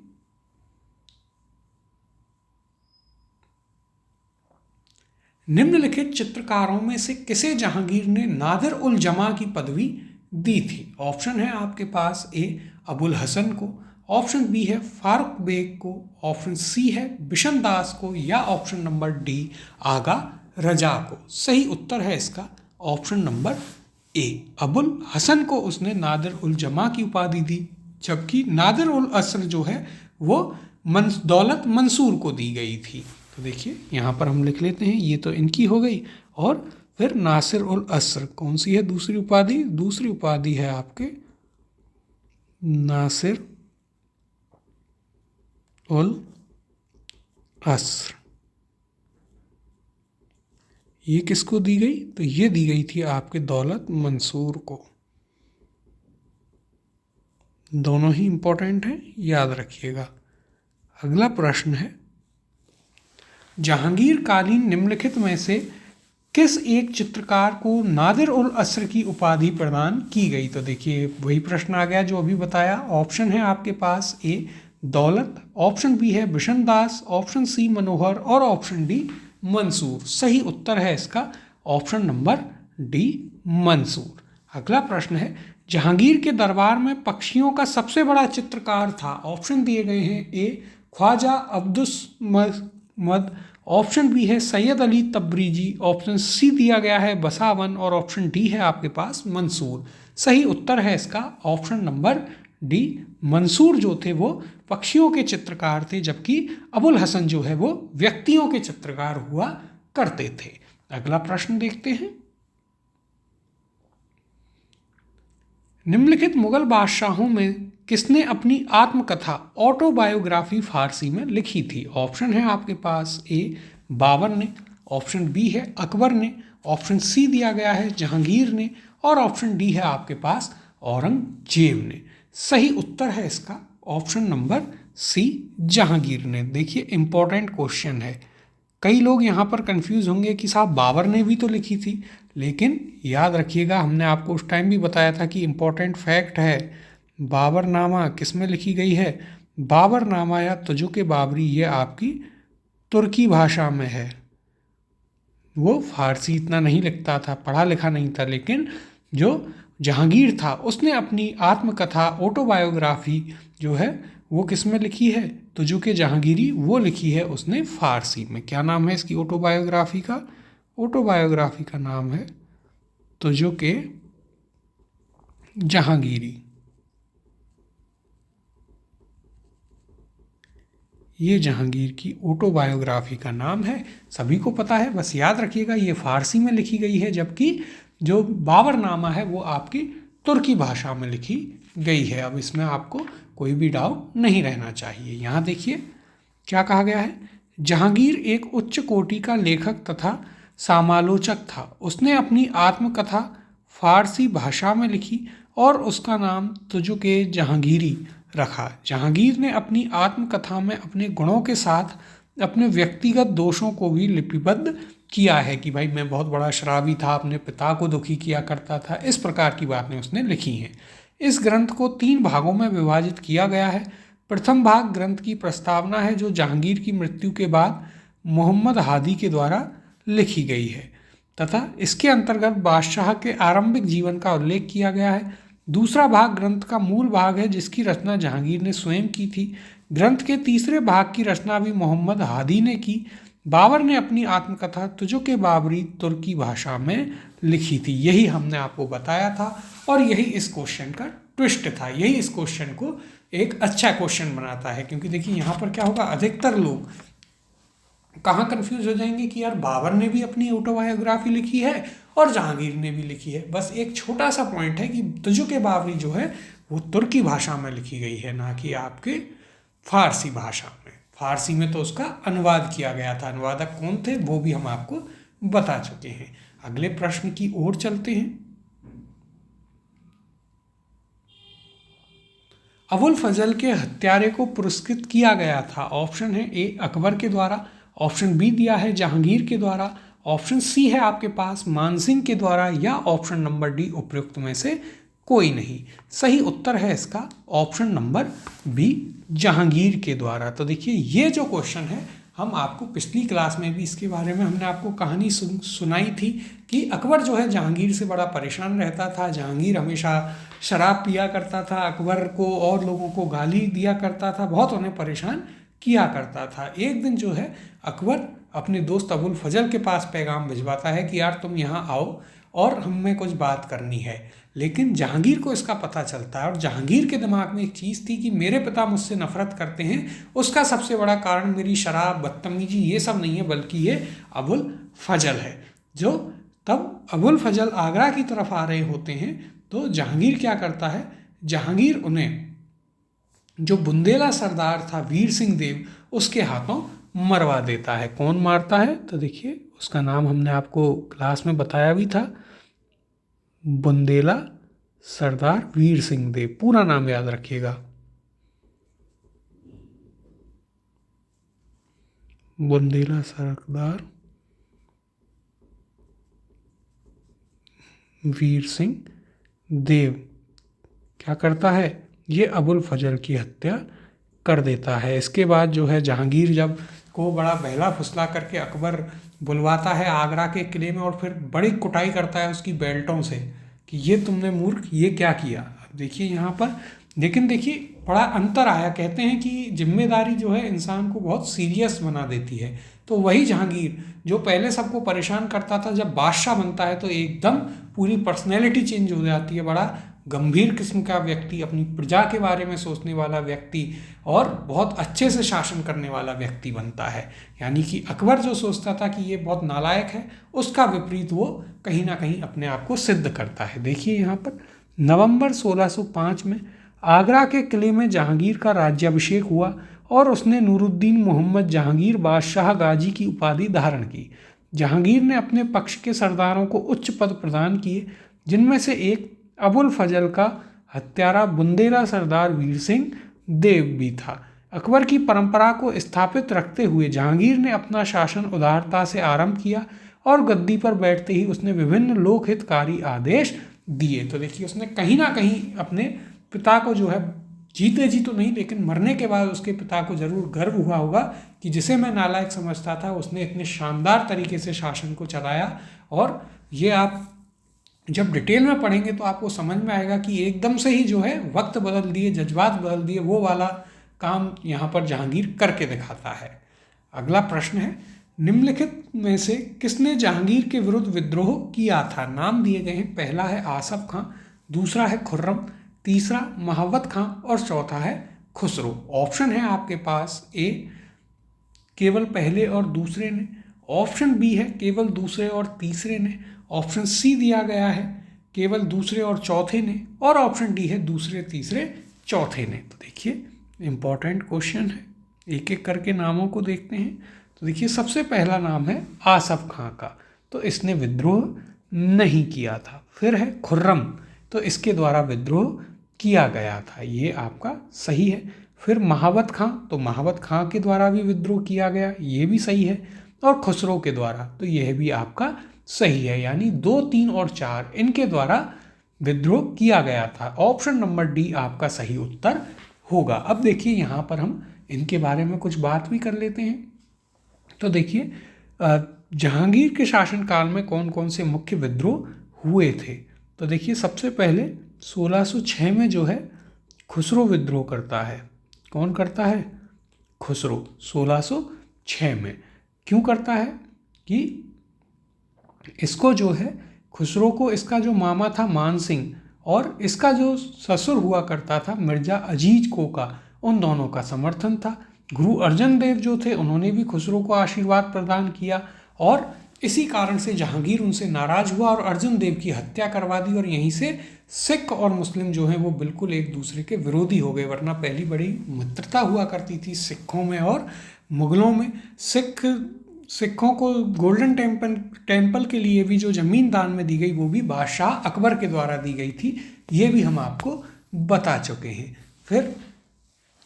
निम्नलिखित चित्रकारों में से किसे जहांगीर ने नादिर उल जमा की पदवी दी थी? ऑप्शन है आपके पास, ए अबुल हसन को, ऑप्शन बी है फारूक बेग को, ऑप्शन सी है बिशन दास को या option number D Agha Raza को। सही उत्तर है इसका option number A, Abul Hasan को उसने नादिर उल जमा की उपाधि दी, जबकि नादिर उल अस्र जो है वो दौलत मंसूर को दी गई थी। तो देखिए यहाँ पर हम लिख लेते हैं, ये तो इनकी हो गई। और फिर नासिर उल अस्र कौन सी है दूसरी उपाधि? दूसरी उपाधि है आपके नासिर उल अस्र। ये किसको दी गई? तो ये दी गई थी आपके दौलत मंसूर को। दोनों ही इंपॉर्टेंट हैं, याद रखिएगा। अगला प्रश्न है, जहांगीर कालीन निम्नलिखित में से किस एक चित्रकार को नादिर उल असर की उपाधि प्रदान की गई? तो देखिए वही प्रश्न आ गया जो अभी बताया। ऑप्शन है आपके पास ए दौलत, ऑप्शन बी है बिशन दास, ऑप्शन सी मनोहर और ऑप्शन डी मंसूर। सही उत्तर है इसका ऑप्शन नंबर डी मंसूर। अगला प्रश्न है, जहांगीर के दरबार में पक्षियों का सबसे बड़ा चित्रकार था। ऑप्शन दिए गए हैं ए ख्वाजा अब्दुस मद, ऑप्शन बी है सैयद अली तब्रीजी, ऑप्शन सी दिया गया है बसावन और ऑप्शन डी है आपके पास मंसूर। सही उत्तर है इसका ऑप्शन नंबर डी मंसूर जो थे वो पक्षियों के चित्रकार थे, जबकि अबुल हसन जो है वो व्यक्तियों के चित्रकार हुआ करते थे। अगला प्रश्न देखते हैं, निम्नलिखित मुगल बादशाहों में किसने अपनी आत्मकथा ऑटोबायोग्राफी फारसी में लिखी थी? ऑप्शन है आपके पास ए बाबर ने, ऑप्शन बी है अकबर ने, ऑप्शन सी दिया गया है जहांगीर ने और ऑप्शन डी है आपके पास औरंगजेब ने। सही उत्तर है इसका ऑप्शन नंबर सी जहांगीर ने। देखिए इंपॉर्टेंट क्वेश्चन है, कई लोग यहाँ पर कंफ्यूज होंगे कि साहब बाबर ने भी तो लिखी थी, लेकिन याद रखिएगा हमने आपको उस टाइम भी बताया था कि इम्पोर्टेंट फैक्ट है, बाबरनामा किस में लिखी गई है? बाबरनामा या तुजुक बाबरी ये आपकी तुर्की भाषा में है। वो फारसी इतना नहीं लिखता था, पढ़ा लिखा नहीं था, लेकिन जो जहांगीर था उसने अपनी आत्मकथा ऑटोबायोग्राफी जो है वो किस में लिखी है? तुजुक जहांगीरी वो लिखी है उसने फारसी में। क्या नाम है इसकी ऑटोबायोग्राफी का? ऑटोबायोग्राफी का नाम है तुजुक जहांगीरी। ये जहांगीर की ऑटोबायोग्राफी का नाम है, सभी को पता है, बस याद रखिएगा ये फारसी में लिखी गई है, जबकि जो बाबरनामा है वो आपकी तुर्की भाषा में लिखी गई है। अब इसमें आपको कोई भी डाउट नहीं रहना चाहिए। यहाँ देखिए क्या कहा गया है, जहांगीर एक उच्च कोटि का लेखक तथा समालोचक था। उसने अपनी आत्मकथा फारसी भाषा में लिखी और उसका नाम तुजुक जहांगीरी रखा। जहांगीर ने अपनी आत्मकथा में अपने गुणों के साथ अपने व्यक्तिगत दोषों को भी लिपिबद्ध किया है कि भाई मैं बहुत बड़ा शराबी था, अपने पिता को दुखी किया करता था, इस प्रकार की बातें उसने लिखी हैं। इस ग्रंथ को 3 भागों में विभाजित किया गया है। प्रथम भाग ग्रंथ की प्रस्तावना है जो जहांगीर की मृत्यु के बाद मोहम्मद हादी के द्वारा लिखी गई है तथा इसके अंतर्गत बादशाह के आरंभिक जीवन का उल्लेख किया गया है। दूसरा भाग ग्रंथ का मूल भाग है जिसकी रचना जहांगीर ने स्वयं की थी। ग्रंथ के तीसरे भाग की रचना भी मोहम्मद हादी ने की। बाबर ने अपनी आत्मकथा तुजुक बाबरी तुर्की भाषा में लिखी थी। यही हमने आपको बताया था और यही इस क्वेश्चन का ट्विस्ट था, यही इस क्वेश्चन को एक अच्छा क्वेश्चन बनाता है। क्योंकि देखिए यहाँ पर क्या होगा, अधिकतर लोग कहाँ कंफ्यूज हो जाएंगे कि यार बाबर ने भी अपनी ऑटोबायोग्राफी लिखी है और जहांगीर ने भी लिखी है। बस एक छोटा सा पॉइंट है कि तुजुक बाबरी जो है वो तुर्की भाषा में लिखी गई है, ना कि आपके फारसी भाषा में। फारसी में तो उसका अनुवाद किया गया था, अनुवादक कौन थे वो भी हम आपको बता चुके हैं। अगले प्रश्न की ओर चलते हैं। अबुल फजल के हत्यारे को पुरस्कृत किया गया था। ऑप्शन है ए अकबर के द्वारा, ऑप्शन बी दिया है जहांगीर के द्वारा, ऑप्शन सी है आपके पास मानसिंह के द्वारा या ऑप्शन नंबर डी उपयुक्त में से कोई नहीं। सही उत्तर है इसका ऑप्शन नंबर बी जहांगीर के द्वारा। तो देखिए ये जो क्वेश्चन है हम आपको पिछली क्लास में भी इसके बारे में हमने आपको कहानी सुनाई थी कि अकबर जो है जहांगीर से बड़ा परेशान रहता था। जहांगीर हमेशा शराब पिया करता था, अकबर को और लोगों को गाली दिया करता था, बहुत उन्हें परेशान किया करता था। एक दिन जो है अकबर अपने दोस्त अबुल फजल के पास पैगाम भिजवाता है कि यार तुम यहाँ आओ और हमें कुछ बात करनी है। लेकिन जहांगीर को इसका पता चलता है और जहांगीर के दिमाग में एक चीज़ थी कि मेरे पिता मुझसे नफरत करते हैं, उसका सबसे बड़ा कारण मेरी शराब, बदतमीजी ये सब नहीं है बल्कि ये अबुल फजल है। जो तब अबुल फजल आगरा की तरफ आ रहे होते हैं तो जहांगीर क्या करता है, जहांगीर उन्हें जो बुंदेला सरदार था वीर सिंह देव उसके हाथों मरवा देता है। कौन मारता है तो देखिए उसका नाम हमने आपको क्लास में बताया भी था, बुंदेला सरदार वीर सिंह देव, पूरा नाम याद रखिएगा। बुंदेला सरदार वीर सिंह देव क्या करता है, ये अबुल फजल की हत्या कर देता है। इसके बाद जो है जहांगीर जब को बड़ा बहला फुसला करके अकबर बुलवाता है आगरा के किले में और फिर बड़ी कुटाई करता है उसकी बेल्टों से कि ये तुमने मूर्ख ये क्या किया। अब देखिए यहाँ पर, लेकिन देखिए बड़ा अंतर आया। कहते हैं कि जिम्मेदारी जो है इंसान को बहुत सीरियस बना देती है। तो वही जहांगीर जो पहले सबको परेशान करता था, जब बादशाह बनता है तो एकदम पूरी पर्सनैलिटी चेंज हो जाती है। बड़ा गंभीर किस्म का व्यक्ति, अपनी प्रजा के बारे में सोचने वाला व्यक्ति और बहुत अच्छे से शासन करने वाला व्यक्ति बनता है। यानी कि अकबर जो सोचता था कि ये बहुत नालायक है, उसका विपरीत वो कहीं ना कहीं अपने आप को सिद्ध करता है। देखिए यहाँ पर नवंबर 1605 में आगरा के किले में जहांगीर का राज्याभिषेक हुआ और उसने नूरुद्दीन मोहम्मद जहांगीर बादशाह गाजी की उपाधि धारण की। जहांगीर ने अपने पक्ष के सरदारों को उच्च पद प्रदान किए, जिनमें से एक अबुल फजल का हत्यारा बुंदेला सरदार वीर सिंह देव भी था। अकबर की परंपरा को स्थापित रखते हुए जहांगीर ने अपना शासन उदारता से आरंभ किया और गद्दी पर बैठते ही उसने विभिन्न लोकहितकारी आदेश दिए। तो देखिए उसने कहीं ना कहीं अपने पिता को जो है, जीते जी तो नहीं लेकिन मरने के बाद उसके पिता को जरूर गर्व हुआ होगा कि जिसे मैं नालायक समझता था उसने इतने शानदार तरीके से शासन को चलाया। और ये आप जब डिटेल में पढ़ेंगे तो आपको समझ में आएगा कि एकदम से ही जो है वक्त बदल दिए, जज्बात बदल दिए, वो वाला काम यहाँ पर जहांगीर करके दिखाता है। अगला प्रश्न है, निम्नलिखित में से किसने जहांगीर के विरुद्ध विद्रोह किया था। नाम दिए गए हैं, पहला है आसफ खां, दूसरा है खुर्रम, तीसरा महावत खां और चौथा है खुसरो। ऑप्शन है आपके पास, ए केवल पहले और दूसरे ने, ऑप्शन बी है केवल दूसरे और तीसरे ने, ऑप्शन सी दिया गया है केवल दूसरे और चौथे ने, और ऑप्शन डी है दूसरे तीसरे चौथे ने। तो देखिए इंपॉर्टेंट क्वेश्चन है, एक एक करके नामों को देखते हैं। तो देखिए सबसे पहला नाम है आसफ खां का, तो इसने विद्रोह नहीं किया था। फिर है खुर्रम, तो इसके द्वारा विद्रोह किया गया था, ये आपका सही है। फिर महावत खां, तो महावत खां के द्वारा भी विद्रोह किया गया, ये भी सही है। और खुसरो के द्वारा, तो यह भी आपका सही है। यानी 2, 3 और 4 इनके द्वारा विद्रोह किया गया था। ऑप्शन नंबर डी आपका सही उत्तर होगा। अब देखिए यहाँ पर हम इनके बारे में कुछ बात भी कर लेते हैं। तो देखिए जहांगीर के शासनकाल में कौन कौन से मुख्य विद्रोह हुए थे। तो देखिए सबसे पहले 1606 में जो है खुसरो विद्रोह करता है। कौन करता है? खुसरो 1606 में। क्यों करता है कि इसको जो है खुसरो को इसका जो मामा था मान सिंह और इसका जो ससुर हुआ करता था मिर्जा अजीज कोका, उन दोनों का समर्थन था। गुरु अर्जन देव जो थे उन्होंने भी खुसरो को आशीर्वाद प्रदान किया और इसी कारण से जहांगीर उनसे नाराज हुआ और अर्जन देव की हत्या करवा दी और यहीं से सिख और मुस्लिम जो हैं वो बिल्कुल एक दूसरे के विरोधी हो गए। वरना पहली बड़ी मित्रता हुआ करती थी सिखों में और मुगलों में। सिखों को गोल्डन टेम्पल के लिए भी जो ज़मीन दान में दी गई वो भी बादशाह अकबर के द्वारा दी गई थी, ये भी हम आपको बता चुके हैं। फिर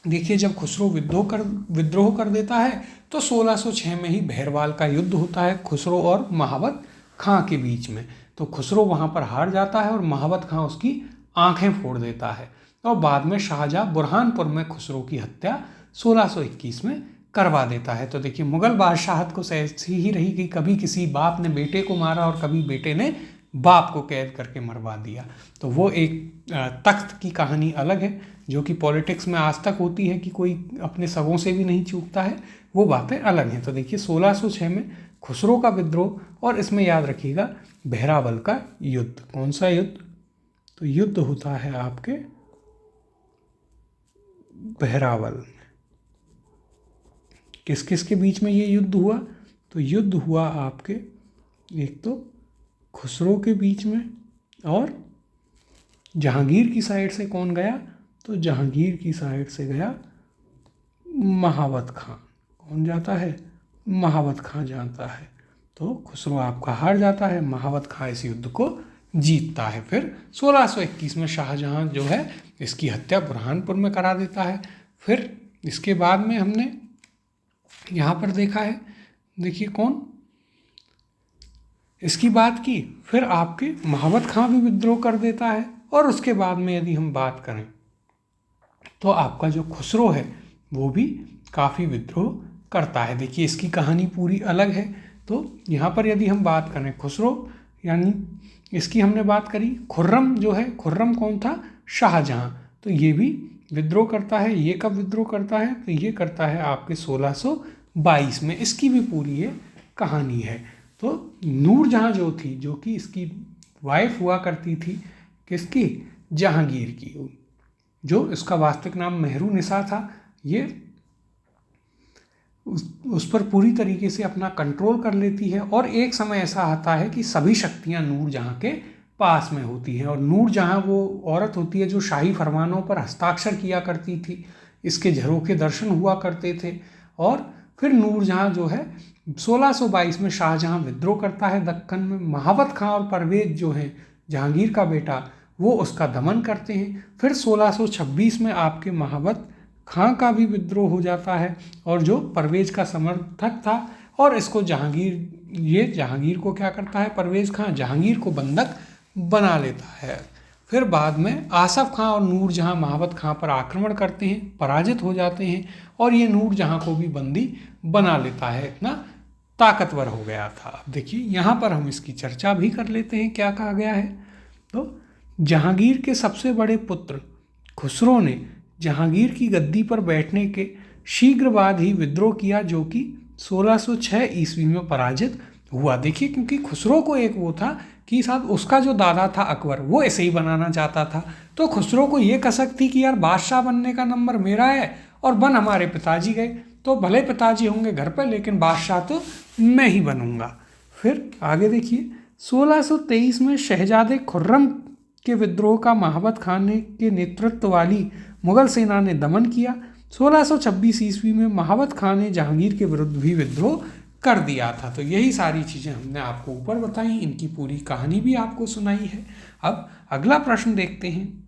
देखिए जब खुसरो विद्रोह कर देता है तो 1606 में ही बहरवाल का युद्ध होता है खुसरो और महावत खां के बीच में। तो खुसरो वहाँ पर हार जाता है और महावत खां उसकी आंखें फोड़ देता है और बाद में शाहजहाँ बुरहानपुर में खुसरो की हत्या 1621 में करवा देता है। तो देखिए मुगल बादशाहत को ऐसी ही रही कि कभी किसी बाप ने बेटे को मारा और कभी बेटे ने बाप को कैद करके मरवा दिया। तो वो एक तख्त की कहानी अलग है जो कि पॉलिटिक्स में आज तक होती है कि कोई अपने सगों से भी नहीं चूकता है, वो बातें अलग हैं। तो देखिए 1606 में खुसरो का विद्रोह और इसमें याद रखिएगा बहरावल का युद्ध। कौन सा युद्ध? तो युद्ध होता है आपके बहरावल। किस किस के बीच में ये युद्ध हुआ? तो युद्ध हुआ आपके एक तो खुसरो के बीच में और जहांगीर की साइड से कौन गया? तो जहांगीर की साइड से गया महावत खां। कौन जाता है? महावत खां जाता है। तो खुसरो आपका हार जाता है, महावत खां इस युद्ध को जीतता है। फिर 1621 में शाहजहां जो है इसकी हत्या बुरहानपुर में करा देता है। फिर इसके बाद में हमने यहाँ पर देखा है, देखिए कौन इसकी बात की, फिर आपके महाबत खां भी विद्रोह कर देता है। और उसके बाद में यदि हम बात करें तो आपका जो खुसरो है वो भी काफ़ी विद्रोह करता है। देखिए इसकी कहानी पूरी अलग है। तो यहाँ पर यदि हम बात करें खुसरो, यानी इसकी हमने बात करी। खुर्रम जो है, खुर्रम कौन था? शाहजहां। तो ये भी विद्रोह करता है। ये कब विद्रोह करता है? तो ये करता है आपके 1622 में। इसकी भी पूरी ये कहानी है। तो नूरजहां जो थी, जो कि इसकी वाइफ हुआ करती थी, किसकी? जहांगीर की, जो इसका वास्तविक नाम मेहरुनिसा था, ये उस पर पूरी तरीके से अपना कंट्रोल कर लेती है। और एक समय ऐसा आता है कि सभी शक्तियां नूरजहां के पास में होती हैं। और नूरजहां वो औरत होती है जो शाही फरमानों पर हस्ताक्षर किया करती थी, इसके झरोखे दर्शन हुआ करते थे। और फिर नूरजहां जो है 1622 में शाहजहां विद्रोह करता है दक्कन में। महाबत खां और परवेज जो है जहांगीर का बेटा, वो उसका दमन करते हैं। फिर 1626 में आपके महाबत खां का भी विद्रोह हो जाता है, और जो परवेज का समर्थक था, और इसको जहांगीर को क्या करता है? परवेज खां जहांगीर को बंधक बना लेता है। फिर बाद में आसफ खां और नूरजहां महाबत खां पर आक्रमण करते हैं, पराजित हो जाते हैं, और ये नूरजहां को भी बंदी बना लेता है, इतना ताकतवर हो गया था। अब देखिए यहाँ पर हम इसकी चर्चा भी कर लेते हैं, क्या कहा गया है। तो जहांगीर के सबसे बड़े पुत्र खुसरो ने जहांगीर की गद्दी पर बैठने के शीघ्र बाद ही विद्रोह किया, जो कि 1606 ईस्वी में पराजित हुआ। देखिए, क्योंकि खुसरो को एक वो था कि साहब उसका जो दादा था अकबर, वो ऐसे ही बनाना चाहता था। तो खुसरो को ये कसक थी कि यार बादशाह बनने का नंबर मेरा है और बन हमारे पिताजी गए, तो भले पिताजी होंगे घर पर, लेकिन बादशाह तो मैं ही बनूंगा। फिर आगे देखिए, 1623 में शहजादे खुर्रम के विद्रोह का महाबत खान के नेतृत्व वाली मुगल सेना ने दमन किया। 1626 ईस्वी में महाबत खान ने जहांगीर के विरुद्ध भी विद्रोह कर दिया था। तो यही सारी चीज़ें हमने आपको ऊपर बताई, इनकी पूरी कहानी भी आपको सुनाई है। अब अगला प्रश्न देखते हैं,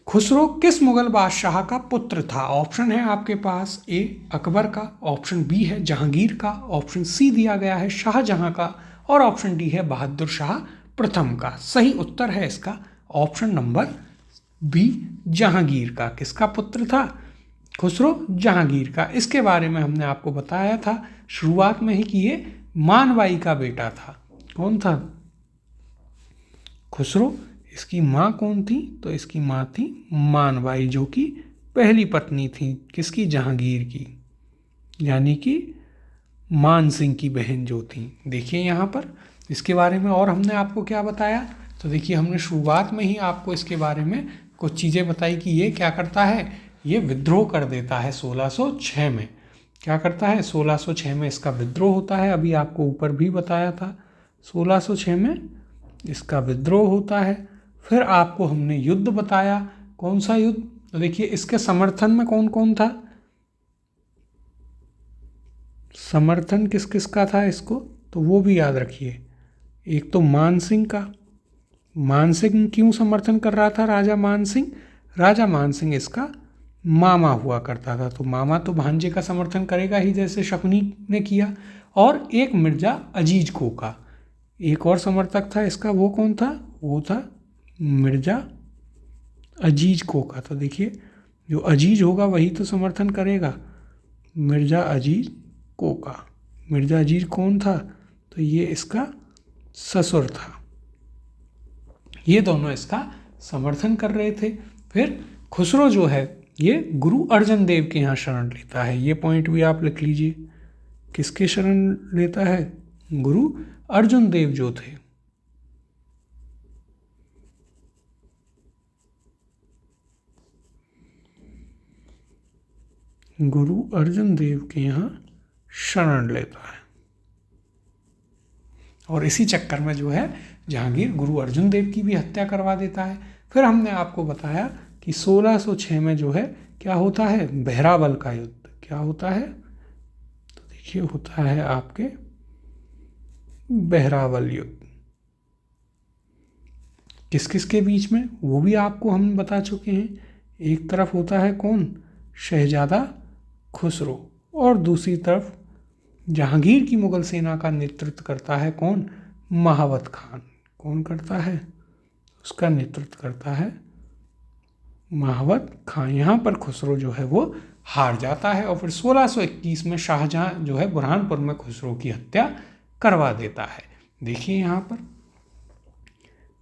खुसरो किस मुगल बादशाह का पुत्र था? ऑप्शन है आपके पास, ए अकबर का, ऑप्शन बी है जहांगीर का, ऑप्शन सी दिया गया है शाहजहां का, और ऑप्शन डी है बहादुर शाह प्रथम का। सही उत्तर है इसका ऑप्शन नंबर बी, जहांगीर का। किसका पुत्र था? खुसरो जहांगीर का। इसके बारे में हमने आपको बताया था शुरुआत में ही कि ये मानबाई का बेटा था। कौन था? खुसरो। इसकी माँ कौन थी? तो इसकी माँ थी मानबाई, जो कि पहली पत्नी थी किसकी? जहांगीर की, यानी कि मान सिंह की बहन जो थी। देखिए यहाँ पर इसके बारे में और हमने आपको क्या बताया। तो देखिए, हमने शुरुआत में ही आपको इसके बारे में कुछ चीज़ें बताई कि ये क्या करता है, ये विद्रोह कर देता है 1606 में। क्या करता है? 1606 में इसका विद्रोह होता है। अभी आपको ऊपर भी बताया था, 1606 में इसका विद्रोह होता है। फिर आपको हमने युद्ध बताया। कौन सा युद्ध? तो देखिए, इसके समर्थन में कौन कौन था, समर्थन किस किस का था इसको, तो वो भी याद रखिए। एक तो मान सिंह का। मान सिंह क्यों समर्थन कर रहा था? राजा मान सिंह, राजा मान सिंह इसका मामा हुआ करता था, तो मामा तो भांजे का समर्थन करेगा ही, जैसे शकुनी ने किया। और एक मिर्जा अजीज को का एक और समर्थक था इसका, वो कौन था? वो था मिर्जा अजीज को का। तो देखिए, जो अजीज होगा वही तो समर्थन करेगा, मिर्जा अजीज को का। मिर्जा अजीज कौन था? तो ये इसका ससुर था। ये दोनों इसका समर्थन कर रहे थे। फिर खुसरो जो है ये गुरु अर्जन देव के यहाँ शरण लेता है। ये पॉइंट भी आप लिख लीजिए, किसके शरण लेता है? गुरु अर्जुन देव जो थे। गुरु अर्जुन देव के यहाँ शरण लेता है, और इसी चक्कर में जो है जहांगीर गुरु अर्जुन देव की भी हत्या करवा देता है। फिर हमने आपको बताया कि 1606 में जो है क्या होता है? बहरावल का युद्ध। क्या होता है? तो देखिए, होता है आपके बहरावल युद्ध। किस किस के बीच में, वो भी आपको हम बता चुके हैं। एक तरफ होता है कौन, शहजादा खुसरो, और दूसरी तरफ जहांगीर की मुगल सेना का नेतृत्व करता है कौन, महावत खान। कौन करता है, उसका नेतृत्व करता है महावत खान। यहाँ पर खुसरो जो है वो हार जाता है और फिर 1621 में शाहजहां जो है बुरहानपुर में खुसरो की हत्या करवा देता है। देखिए यहाँ पर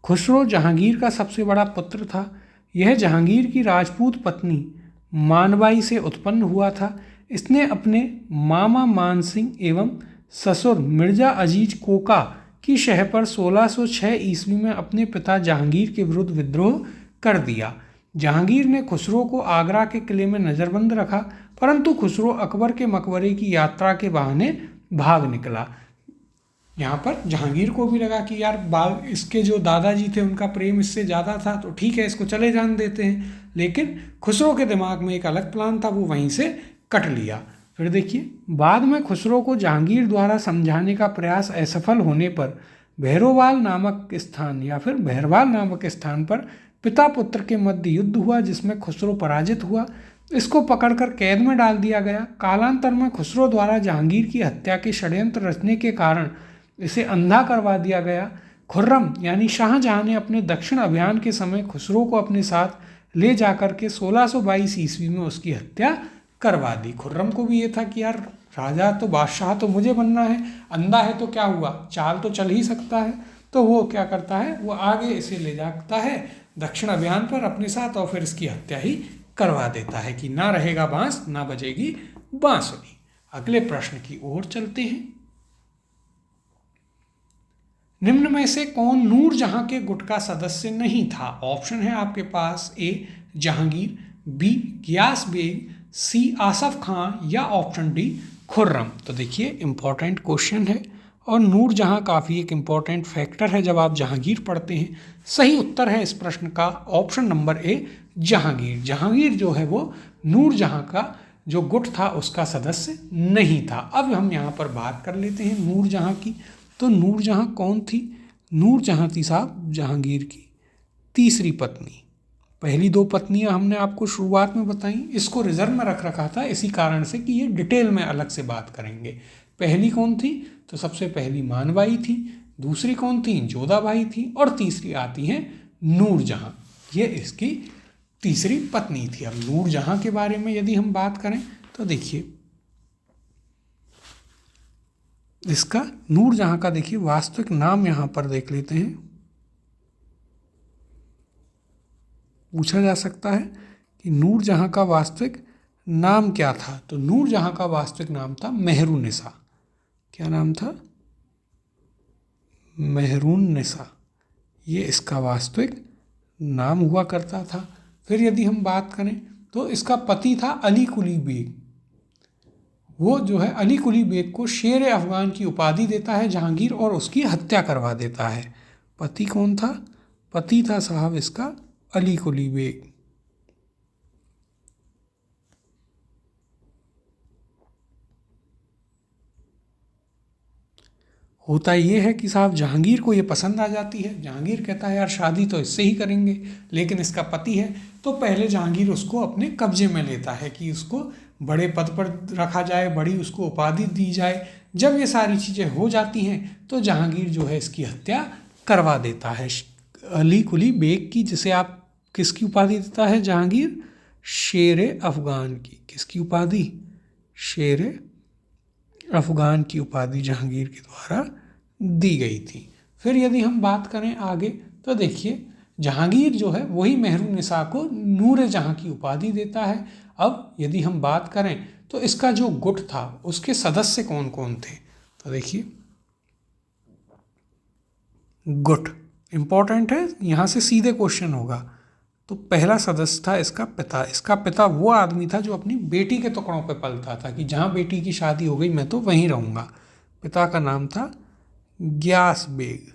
खुसरो जहांगीर का सबसे बड़ा पुत्र था। यह जहांगीर की राजपूत पत्नी मानबाई से उत्पन्न हुआ था। इसने अपने मामा मान सिंह एवं ससुर मिर्जा अजीज कोका की शह पर 1606 ईस्वी में अपने पिता जहांगीर के विरुद्ध विद्रोह कर दिया। जहांगीर ने खुसरो को आगरा के किले में नज़रबंद रखा, परंतु खुसरो अकबर के मकबरे की यात्रा के बहाने भाग निकला। यहाँ पर जहांगीर को भी लगा कि यार बाग इसके जो दादाजी थे उनका प्रेम इससे ज़्यादा था, तो ठीक है इसको चले जान देते हैं। लेकिन खुसरो के दिमाग में एक अलग प्लान था, वो वहीं से कट लिया। फिर देखिए बाद में खुसरो को जहांगीर द्वारा समझाने का प्रयास असफल होने पर भैरोवाल नामक स्थान या फिर भैरवाल नामक स्थान पर पिता पुत्र के मध्य युद्ध हुआ, जिसमें खुसरो पराजित हुआ। इसको पकड़कर कैद में डाल दिया गया। कालांतर में खुसरो द्वारा जहांगीर की हत्या के षड्यंत्र रचने के कारण इसे अंधा करवा दिया गया। खुर्रम यानी शाहजहां ने अपने दक्षिण अभियान के समय खुसरो को अपने साथ ले जाकर के 1622 ईस्वी में उसकी हत्या करवा दी। खुर्रम को भी ये था कि यार राजा तो बादशाह तो मुझे बनना है, अंधा है तो क्या हुआ, चाल तो चल ही सकता है। तो वो क्या करता है, वो आगे इसे ले जाता है दक्षिण अभियान पर अपने साथ और फिर इसकी हत्या ही करवा देता है कि ना रहेगा बांस ना बजेगी बांसुरी। अगले प्रश्न की ओर चलते हैं। निम्न में से कौन नूरजहां के गुट का सदस्य नहीं था? ऑप्शन है आपके पास, ए जहांगीर, बी गियास बेग, सी आसफ खां या ऑप्शन डी खुर्रम। तो देखिए इंपॉर्टेंट क्वेश्चन है और नूरजहां काफ़ी एक इम्पॉर्टेंट फैक्टर है जब आप जहांगीर पढ़ते हैं। सही उत्तर है इस प्रश्न का ऑप्शन नंबर ए जहांगीर। जहांगीर जो है वो नूरजहां का जो गुट था उसका सदस्य नहीं था। अब हम यहाँ पर बात कर लेते हैं नूरजहां की। तो नूरजहां कौन थी? नूरजहां थी साहब जहांगीर की तीसरी पत्नी। पहली दो पत्नियां हमने आपको शुरुआत में बताई, इसको रिजर्व में रख रखा था इसी कारण से कि ये डिटेल में अलग से बात करेंगे। पहली कौन थी? तो सबसे पहली मानबाई थी, दूसरी कौन थी? जोधाबाई थी, और तीसरी आती हैं नूरजहां। ये इसकी तीसरी पत्नी थी। अब नूरजहां के बारे में यदि हम बात करें तो देखिए इसका नूरजहां का देखिए वास्तविक नाम यहाँ पर देख लेते हैं। पूछा जा सकता है कि नूरजहां का वास्तविक नाम क्या था? तो नूरजहां का वास्तविक नाम था मेहरुन्निसा। क्या नाम था? मेहरुन्निसा। ये इसका वास्तविक नाम हुआ करता था। फिर यदि हम बात करें तो इसका पति था अली कुली बेग। वो जो है अली कुली बेग को शेर अफगान की उपाधि देता है जहांगीर और उसकी हत्या करवा देता है। पति कौन था? पति था साहब इसका अली कुली बेग। होता ये है कि साहब जहांगीर को ये पसंद आ जाती है। जहांगीर कहता है यार शादी तो इससे ही करेंगे, लेकिन इसका पति है तो पहले जहांगीर उसको अपने कब्जे में लेता है कि उसको बड़े पद पर रखा जाए, बड़ी उसको उपाधि दी जाए। जब ये सारी चीज़ें हो जाती हैं तो जहांगीर जो है इसकी हत्या करवा देता है अली कुली बेग की, जिसे आप किसकी उपाधि देता है जहांगीर? शेर अफगान की। किसकी उपाधि? शेर अफगान की उपाधि जहांगीर के द्वारा दी गई थी। फिर यदि हम बात करें आगे तो देखिए जहांगीर जो है वही मेहरुन्निसा को नूर जहां की उपाधि देता है। अब यदि हम बात करें तो इसका जो गुट था उसके सदस्य कौन कौन थे? तो देखिए गुट इंपॉर्टेंट है, यहाँ से सीधे क्वेश्चन होगा। तो पहला सदस्य था इसका पिता। इसका पिता वो आदमी था जो अपनी बेटी के टुकड़ों पे पलता था कि जहाँ बेटी की शादी हो गई मैं तो वहीं रहूँगा। पिता का नाम था गियास बेग।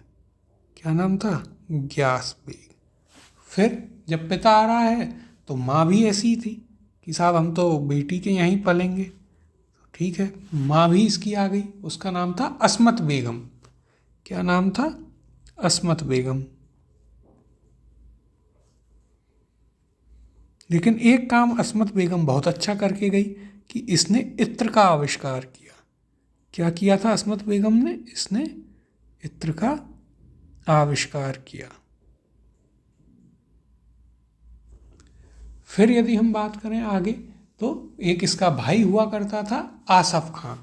क्या नाम था? गियास बेग। फिर जब पिता आ रहा है तो माँ भी ऐसी ही थी कि साहब हम तो बेटी के यहीं पलेंगे। ठीक है, माँ भी इसकी आ गई, उसका नाम था अस्मत बेगम। क्या नाम था? अस्मत बेगम। लेकिन एक काम अस्मत बेगम बहुत अच्छा करके गई कि इसने इत्र का आविष्कार किया। क्या किया था अस्मत बेगम ने? इसने इत्र का आविष्कार किया। फिर यदि हम बात करें आगे, तो एक इसका भाई हुआ करता था आसफ खां।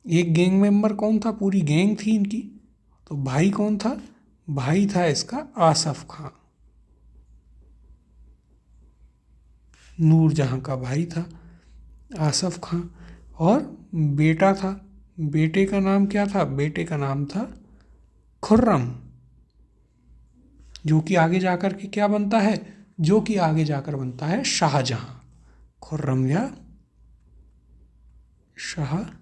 एक गैंग मेंबर कौन था? पूरी गैंग थी इनकी, तो भाई कौन था? भाई था इसका आसफ खां, नूरजहां का भाई था आसफ खां। और बेटा था, बेटे का नाम क्या था? बेटे का नाम था खुर्रम, जो कि आगे जाकर के क्या बनता है? जो कि आगे जाकर बनता है शाहजहां। खुर्रम या शाहजहां,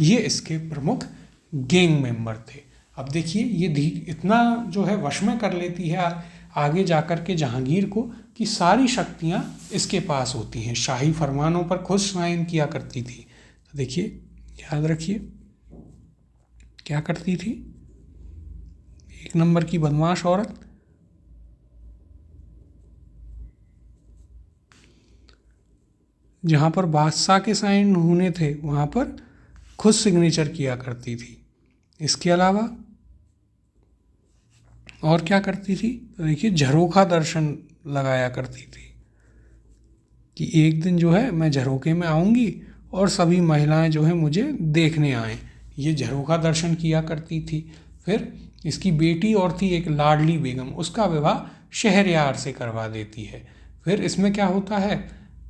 ये इसके प्रमुख गैंग मेंबर थे। अब देखिए ये इतना जो है वश में कर लेती है आगे जाकर के जहांगीर को कि सारी शक्तियां इसके पास होती हैं, शाही फरमानों पर खुद साइन किया करती थी। तो देखिए याद रखिए क्या करती थी? एक नंबर की बदमाश औरत। जहाँ पर बादशाह के साइन होने थे वहाँ पर खुद सिग्नेचर किया करती थी। इसके अलावा और क्या करती थी? तो देखिए झरोखा दर्शन लगाया करती थी कि एक दिन जो है मैं झरोखे में आऊँगी और सभी महिलाएं जो है मुझे देखने आएँ। ये झरोखा दर्शन किया करती थी। फिर इसकी बेटी और थी एक लाडली बेगम, उसका विवाह शहरयार से करवा देती है। फिर इसमें क्या होता है?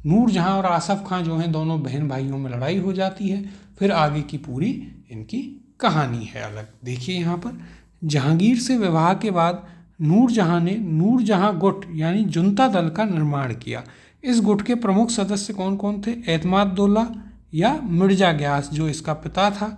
नूरजहां और आसफ खां जो हैं दोनों बहन भाइयों में लड़ाई हो जाती है। फिर आगे की पूरी इनकी कहानी है अलग। देखिए यहाँ पर जहांगीर से विवाह के बाद नूरजहां ने नूरजहां गुट यानी जुनता दल का निर्माण किया। इस गुट के प्रमुख सदस्य कौन कौन थे? एतमादुल्ला या मिर्जा ग्यास जो इसका पिता था,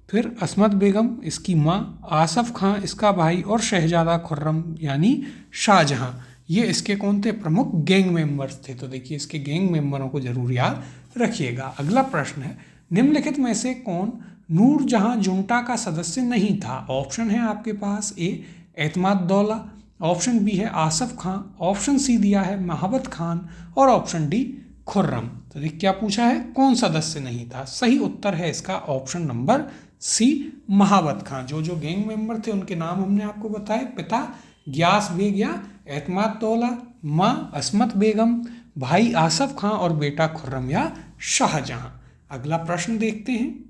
फिर अस्मत बेगम इसकी माँ, आसफ खां इसका भाई और शहजादा खुर्रम यानी शाहजहां, ये इसके कौन थे? प्रमुख गैंग मेंबर्स थे। तो देखिए इसके गैंग मेंबरों को जरूर याद रखिएगा। अगला प्रश्न है, निम्नलिखित में से कौन नूरजहां जुंटा का सदस्य नहीं था? ऑप्शन है आपके पास ए एतमादुल्ला, ऑप्शन बी है आसफ खां, ऑप्शन सी दिया है महाबत खान और ऑप्शन डी खुर्रम। तो देखिए क्या पूछा है? कौन सदस्य नहीं था? सही उत्तर है इसका ऑप्शन नंबर सी महाबत खां। जो गैंग मेंबर थे उनके नाम हमने आपको बताए, पिता ग्यास बेग या एतमादुल्ला, माँ अस्मत बेगम, भाई आसफ खां और बेटा खुर्रम या शाहजहां। अगला प्रश्न देखते हैं।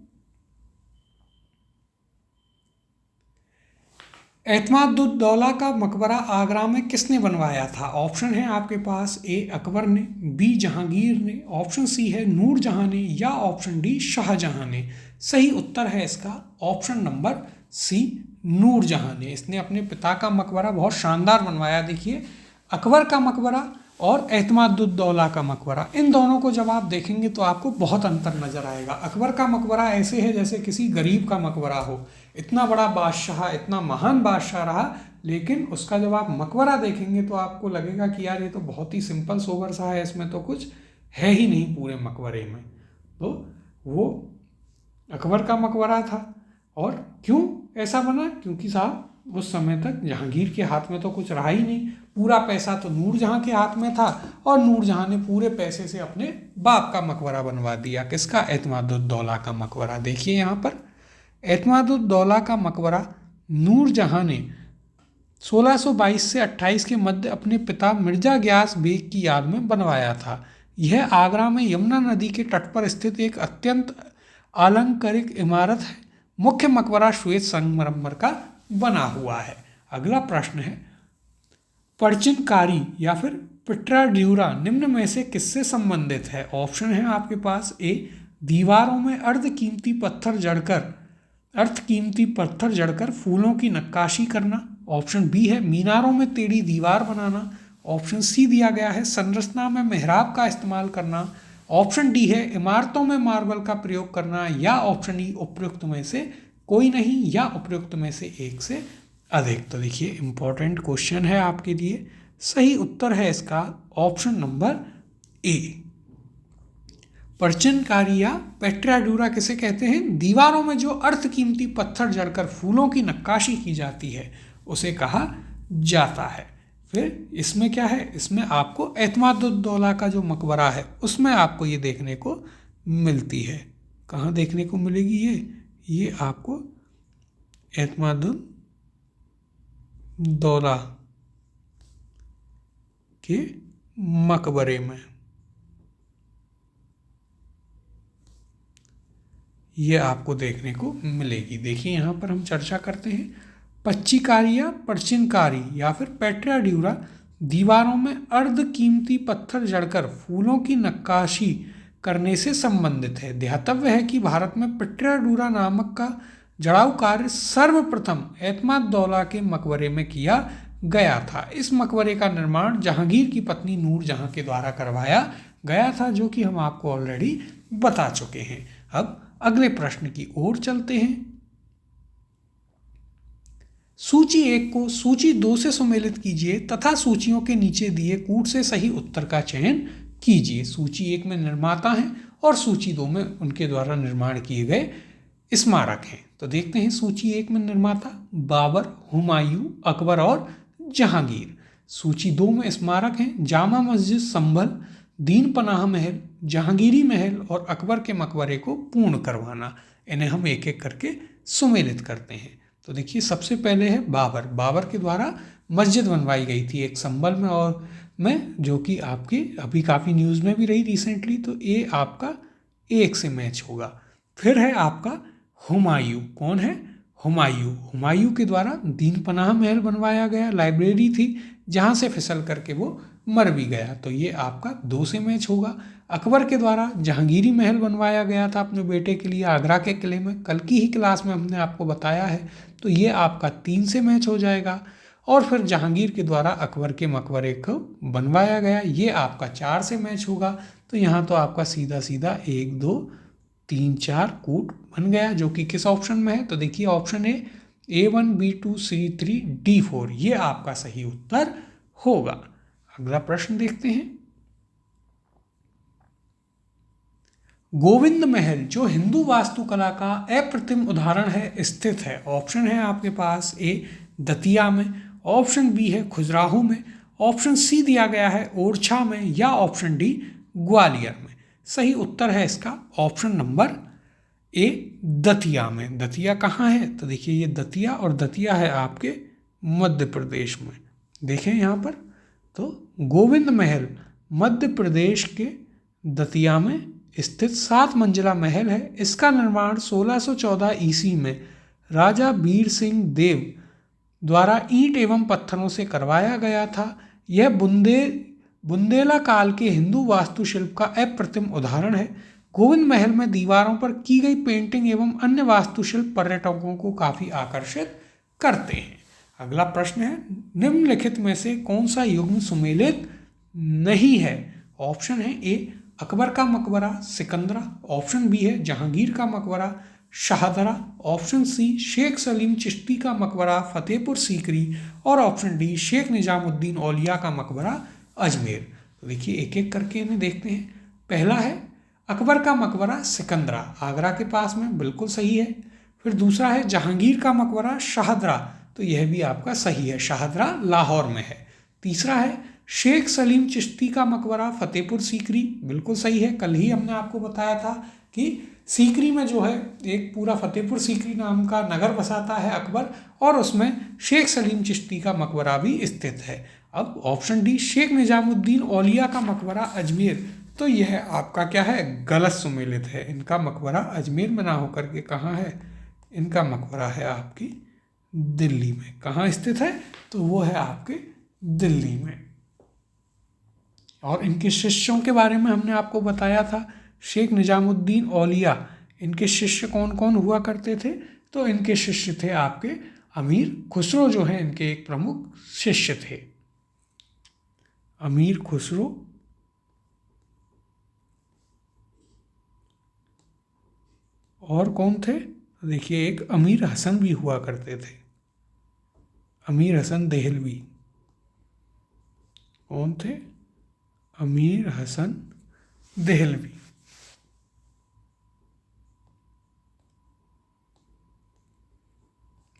एतमादुद्दौला का मकबरा आगरा में किसने बनवाया था? ऑप्शन है आपके पास ए अकबर ने, बी जहांगीर ने, ऑप्शन सी है नूरजहां ने या ऑप्शन डी शाहजहां ने। सही उत्तर है इसका ऑप्शन नंबर सी नूरजहां ने। इसने अपने पिता का मकबरा बहुत शानदार बनवाया। देखिए अकबर का मकबरा और एतमादुद्दौला का मकबरा, इन दोनों को जब आप देखेंगे तो आपको बहुत अंतर नजर आएगा। अकबर का मकबरा ऐसे है जैसे किसी गरीब का मकबरा हो, इतना बड़ा बादशाह, इतना महान बादशाह रहा, लेकिन उसका जब आप मकबरा देखेंगे तो आपको लगेगा कि यार ये तो बहुत ही सिंपल सोबर सा है, इसमें तो कुछ है ही नहीं पूरे मकबरे में। तो वो अकबर का मकबरा था। और क्यों ऐसा बना? क्योंकि साहब उस समय तक जहांगीर के हाथ में तो कुछ रहा ही नहीं, पूरा पैसा तो नूरजहां के हाथ में था और नूरजहां ने पूरे पैसे से अपने बाप का मकबरा बनवा दिया। किसका? एतमादुद्दौला का मकबरा। देखिए यहाँ पर एतमादुद्दौला का मकबरा नूरजहां ने 1622 से 28 के मध्य अपने पिता मिर्जा ग्यास बेग की याद में बनवाया था। यह आगरा में यमुना नदी के तट पर स्थित एक अत्यंत अलंकारिक इमारत है। मुख्य मकबरा श्वेत संगमरमर का बना हुआ है। अगला प्रश्न है, पर्चिनकारी या फिर पिट्रा ड्यूरा निम्न में से किससे संबंधित है? ऑप्शन है आपके पास ए दीवारों में अर्धकीमती पत्थर जड़कर फूलों की नक्काशी करना, ऑप्शन बी है मीनारों में टेढ़ी दीवार बनाना, ऑप्शन सी दिया गया है संरचना में मेहराब का इस्तेमाल करना, ऑप्शन डी है इमारतों में मार्बल का प्रयोग करना या ऑप्शन ई उपयुक्त में से कोई नहीं या उपयुक्त में से एक से अधिक। तो देखिए इंपॉर्टेंट क्वेश्चन है आपके लिए। सही उत्तर है इसका ऑप्शन नंबर ए पर्चिनकारी या पेट्राडूरा किसे कहते हैं? दीवारों में जो अर्थ कीमती पत्थर जड़कर फूलों की नक्काशी की जाती है उसे कहा जाता है। फिर इसमें क्या है, इसमें आपको एतमादुद्दौला का जो मकबरा है उसमें आपको ये देखने को मिलती है। कहाँ देखने को मिलेगी ये आपको एतमादुद्दौला के मकबरे में ये आपको देखने को मिलेगी। देखिए यहाँ पर हम चर्चा करते हैं, पच्चीकारी या पर्चिनकारी या फिर पेट्राड्यूरा दीवारों में अर्ध कीमती पत्थर जड़कर फूलों की नक्काशी करने से संबंधित है। ध्यातव्य है कि भारत में पेट्राडूरा नामक का जड़ाऊ कार्य सर्वप्रथम एतमादुद्दौला के मकबरे में किया गया था। इस मकबरे का निर्माण जहांगीर की पत्नी नूरजहां के द्वारा करवाया गया था, जो कि हम आपको ऑलरेडी बता चुके हैं। अब अगले प्रश्न की ओर चलते हैं। सूची 1 को सूची 2 से सुमेलित कीजिए तथा सूचियों के नीचे दिए कूट से सही उत्तर का चयन कीजिए। सूची 1 में निर्माता हैं और सूची 2 में उनके द्वारा निर्माण किए गए स्मारक हैं। तो देखते हैं सूची 1 में निर्माता बाबर, हुमायूं, अकबर और जहांगीर। सूची 2 में स्मारक हैं जामा मस्जिद संभल, दीन पनाह महल, जहांगीरी महल और अकबर के मकबरे को पूर्ण करवाना। इन्हें हम एक एक करके सुमेलित करते हैं। तो देखिए सबसे पहले है बाबर। बाबर के द्वारा मस्जिद बनवाई गई थी एक संभल में और जो कि आपकी अभी काफ़ी न्यूज़ में भी रही रिसेंटली, तो ये आपका 1 से मैच होगा। फिर है आपका हुमायूं। कौन है? हुमायूं। हुमायूं के द्वारा दीन पनाह महल बनवाया गया, लाइब्रेरी थी जहाँ से फिसल करके वो मर भी गया, तो ये आपका 2 से मैच होगा। अकबर के द्वारा जहांगीरी महल बनवाया गया था अपने बेटे के लिए आगरा के किले में, कल की ही क्लास में हमने आपको बताया है, तो ये आपका 3 से मैच हो जाएगा। और फिर जहांगीर के द्वारा अकबर के मकबरे को बनवाया गया, ये आपका 4 से मैच होगा। तो यहाँ तो आपका सीधा सीधा 1 2 3 4 कूट बन गया, जो कि किस ऑप्शन में है? तो देखिए option A A1 B2 C3 D4 ये आपका सही उत्तर होगा। अगला प्रश्न देखते हैं। गोविंद महल जो हिंदू वास्तुकला का अप्रतिम उदाहरण है स्थित है। ऑप्शन है आपके पास ए दतिया में, ऑप्शन बी है खजुराहो में, ऑप्शन सी दिया गया है ओरछा में या ऑप्शन डी ग्वालियर में। सही उत्तर है इसका ऑप्शन नंबर ए दतिया में। दतिया कहाँ है? तो देखिए ये दतिया और दतिया है आपके मध्य प्रदेश में। देखें यहाँ पर, तो गोविंद महल मध्य प्रदेश के दतिया में स्थित 7 मंजिला महल है। इसका निर्माण 1614 ईस्वी में राजा बीर सिंह देव द्वारा ईंट एवं पत्थरों से करवाया गया था। यह बुंदेला काल के हिंदू वास्तुशिल्प का अप्रतिम उदाहरण है। गोविंद महल में दीवारों पर की गई पेंटिंग एवं अन्य वास्तुशिल्प पर्यटकों को काफ़ी आकर्षित करते हैं। अगला प्रश्न है, निम्नलिखित में से कौन सा युग्म सुमेलित नहीं है? ऑप्शन है ए अकबर का मकबरा सिकंदरा, ऑप्शन बी है जहांगीर का मकबरा शाहदरा, ऑप्शन सी शेख सलीम चिश्ती का मकबरा फतेहपुर सीकरी और ऑप्शन डी शेख निजामुद्दीन औलिया का मकबरा अजमेर। तो देखिए एक एक करके इन्हें देखते हैं। पहला है अकबर का मकबरा सिकंदरा, आगरा के पास में, बिल्कुल सही है। फिर दूसरा है जहांगीर का मकबरा शाहदरा, तो यह भी आपका सही है, शाहदरा लाहौर में है। तीसरा है शेख सलीम चिश्ती का मकबरा फतेहपुर सीकरी, बिल्कुल सही है। कल ही हमने आपको बताया था कि सीकरी में जो है एक पूरा फतेहपुर सीकरी नाम का नगर बसाता है अकबर, और उसमें शेख सलीम चिश्ती का मकबरा भी स्थित है। अब ऑप्शन डी शेख निजामुद्दीन औलिया का मकबरा अजमेर, तो यह आपका क्या है? गलत सुमेलित है। इनका मकबरा अजमेर में ना होकर के कहाँ है? इनका मकबरा है आपकी दिल्ली में। कहाँ स्थित है? तो वो है आपके दिल्ली में। और इनके शिष्यों के बारे में हमने आपको बताया था, शेख निजामुद्दीन औलिया, इनके शिष्य कौन कौन हुआ करते थे? तो इनके शिष्य थे आपके अमीर खुसरो, जो है इनके एक प्रमुख शिष्य थे। अमीर खुसरो और कौन थे? देखिए एक अमीर हसन भी हुआ करते थे, अमीर हसन देहलवी। कौन थे? अमीर हसन देहलवी।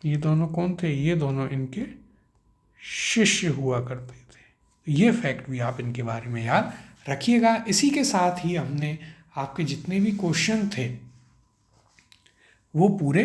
ये दोनों कौन थे? ये दोनों इनके शिष्य हुआ करते थे। ये फैक्ट भी आप इनके बारे में याद रखिएगा। इसी के साथ ही हमने आपके जितने भी क्वेश्चन थे वो पूरे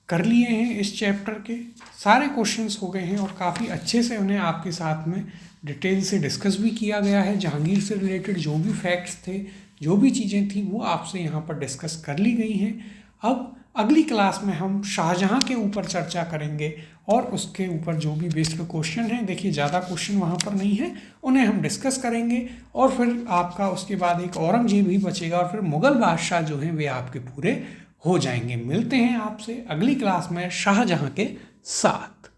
कर लिए हैं। इस चैप्टर के सारे क्वेश्चंस हो गए हैं और काफ़ी अच्छे से उन्हें आपके साथ में डिटेल से डिस्कस भी किया गया है। जहांगीर से रिलेटेड जो भी फैक्ट्स थे, जो भी चीज़ें थी, वो आपसे यहाँ पर डिस्कस कर ली गई हैं। अब अगली क्लास में हम शाहजहाँ के ऊपर चर्चा करेंगे और उसके ऊपर जो भी बेस्ड क्वेश्चन हैं, देखिए ज़्यादा क्वेश्चन वहाँ पर नहीं है, उन्हें हम डिस्कस करेंगे। और फिर आपका उसके बाद एक औरंगजेब ही बचेगा और फिर मुग़ल बादशाह जो हैं वे आपके पूरे हो जाएंगे। मिलते हैं आपसे अगली क्लास में शाहजहाँ के साथ।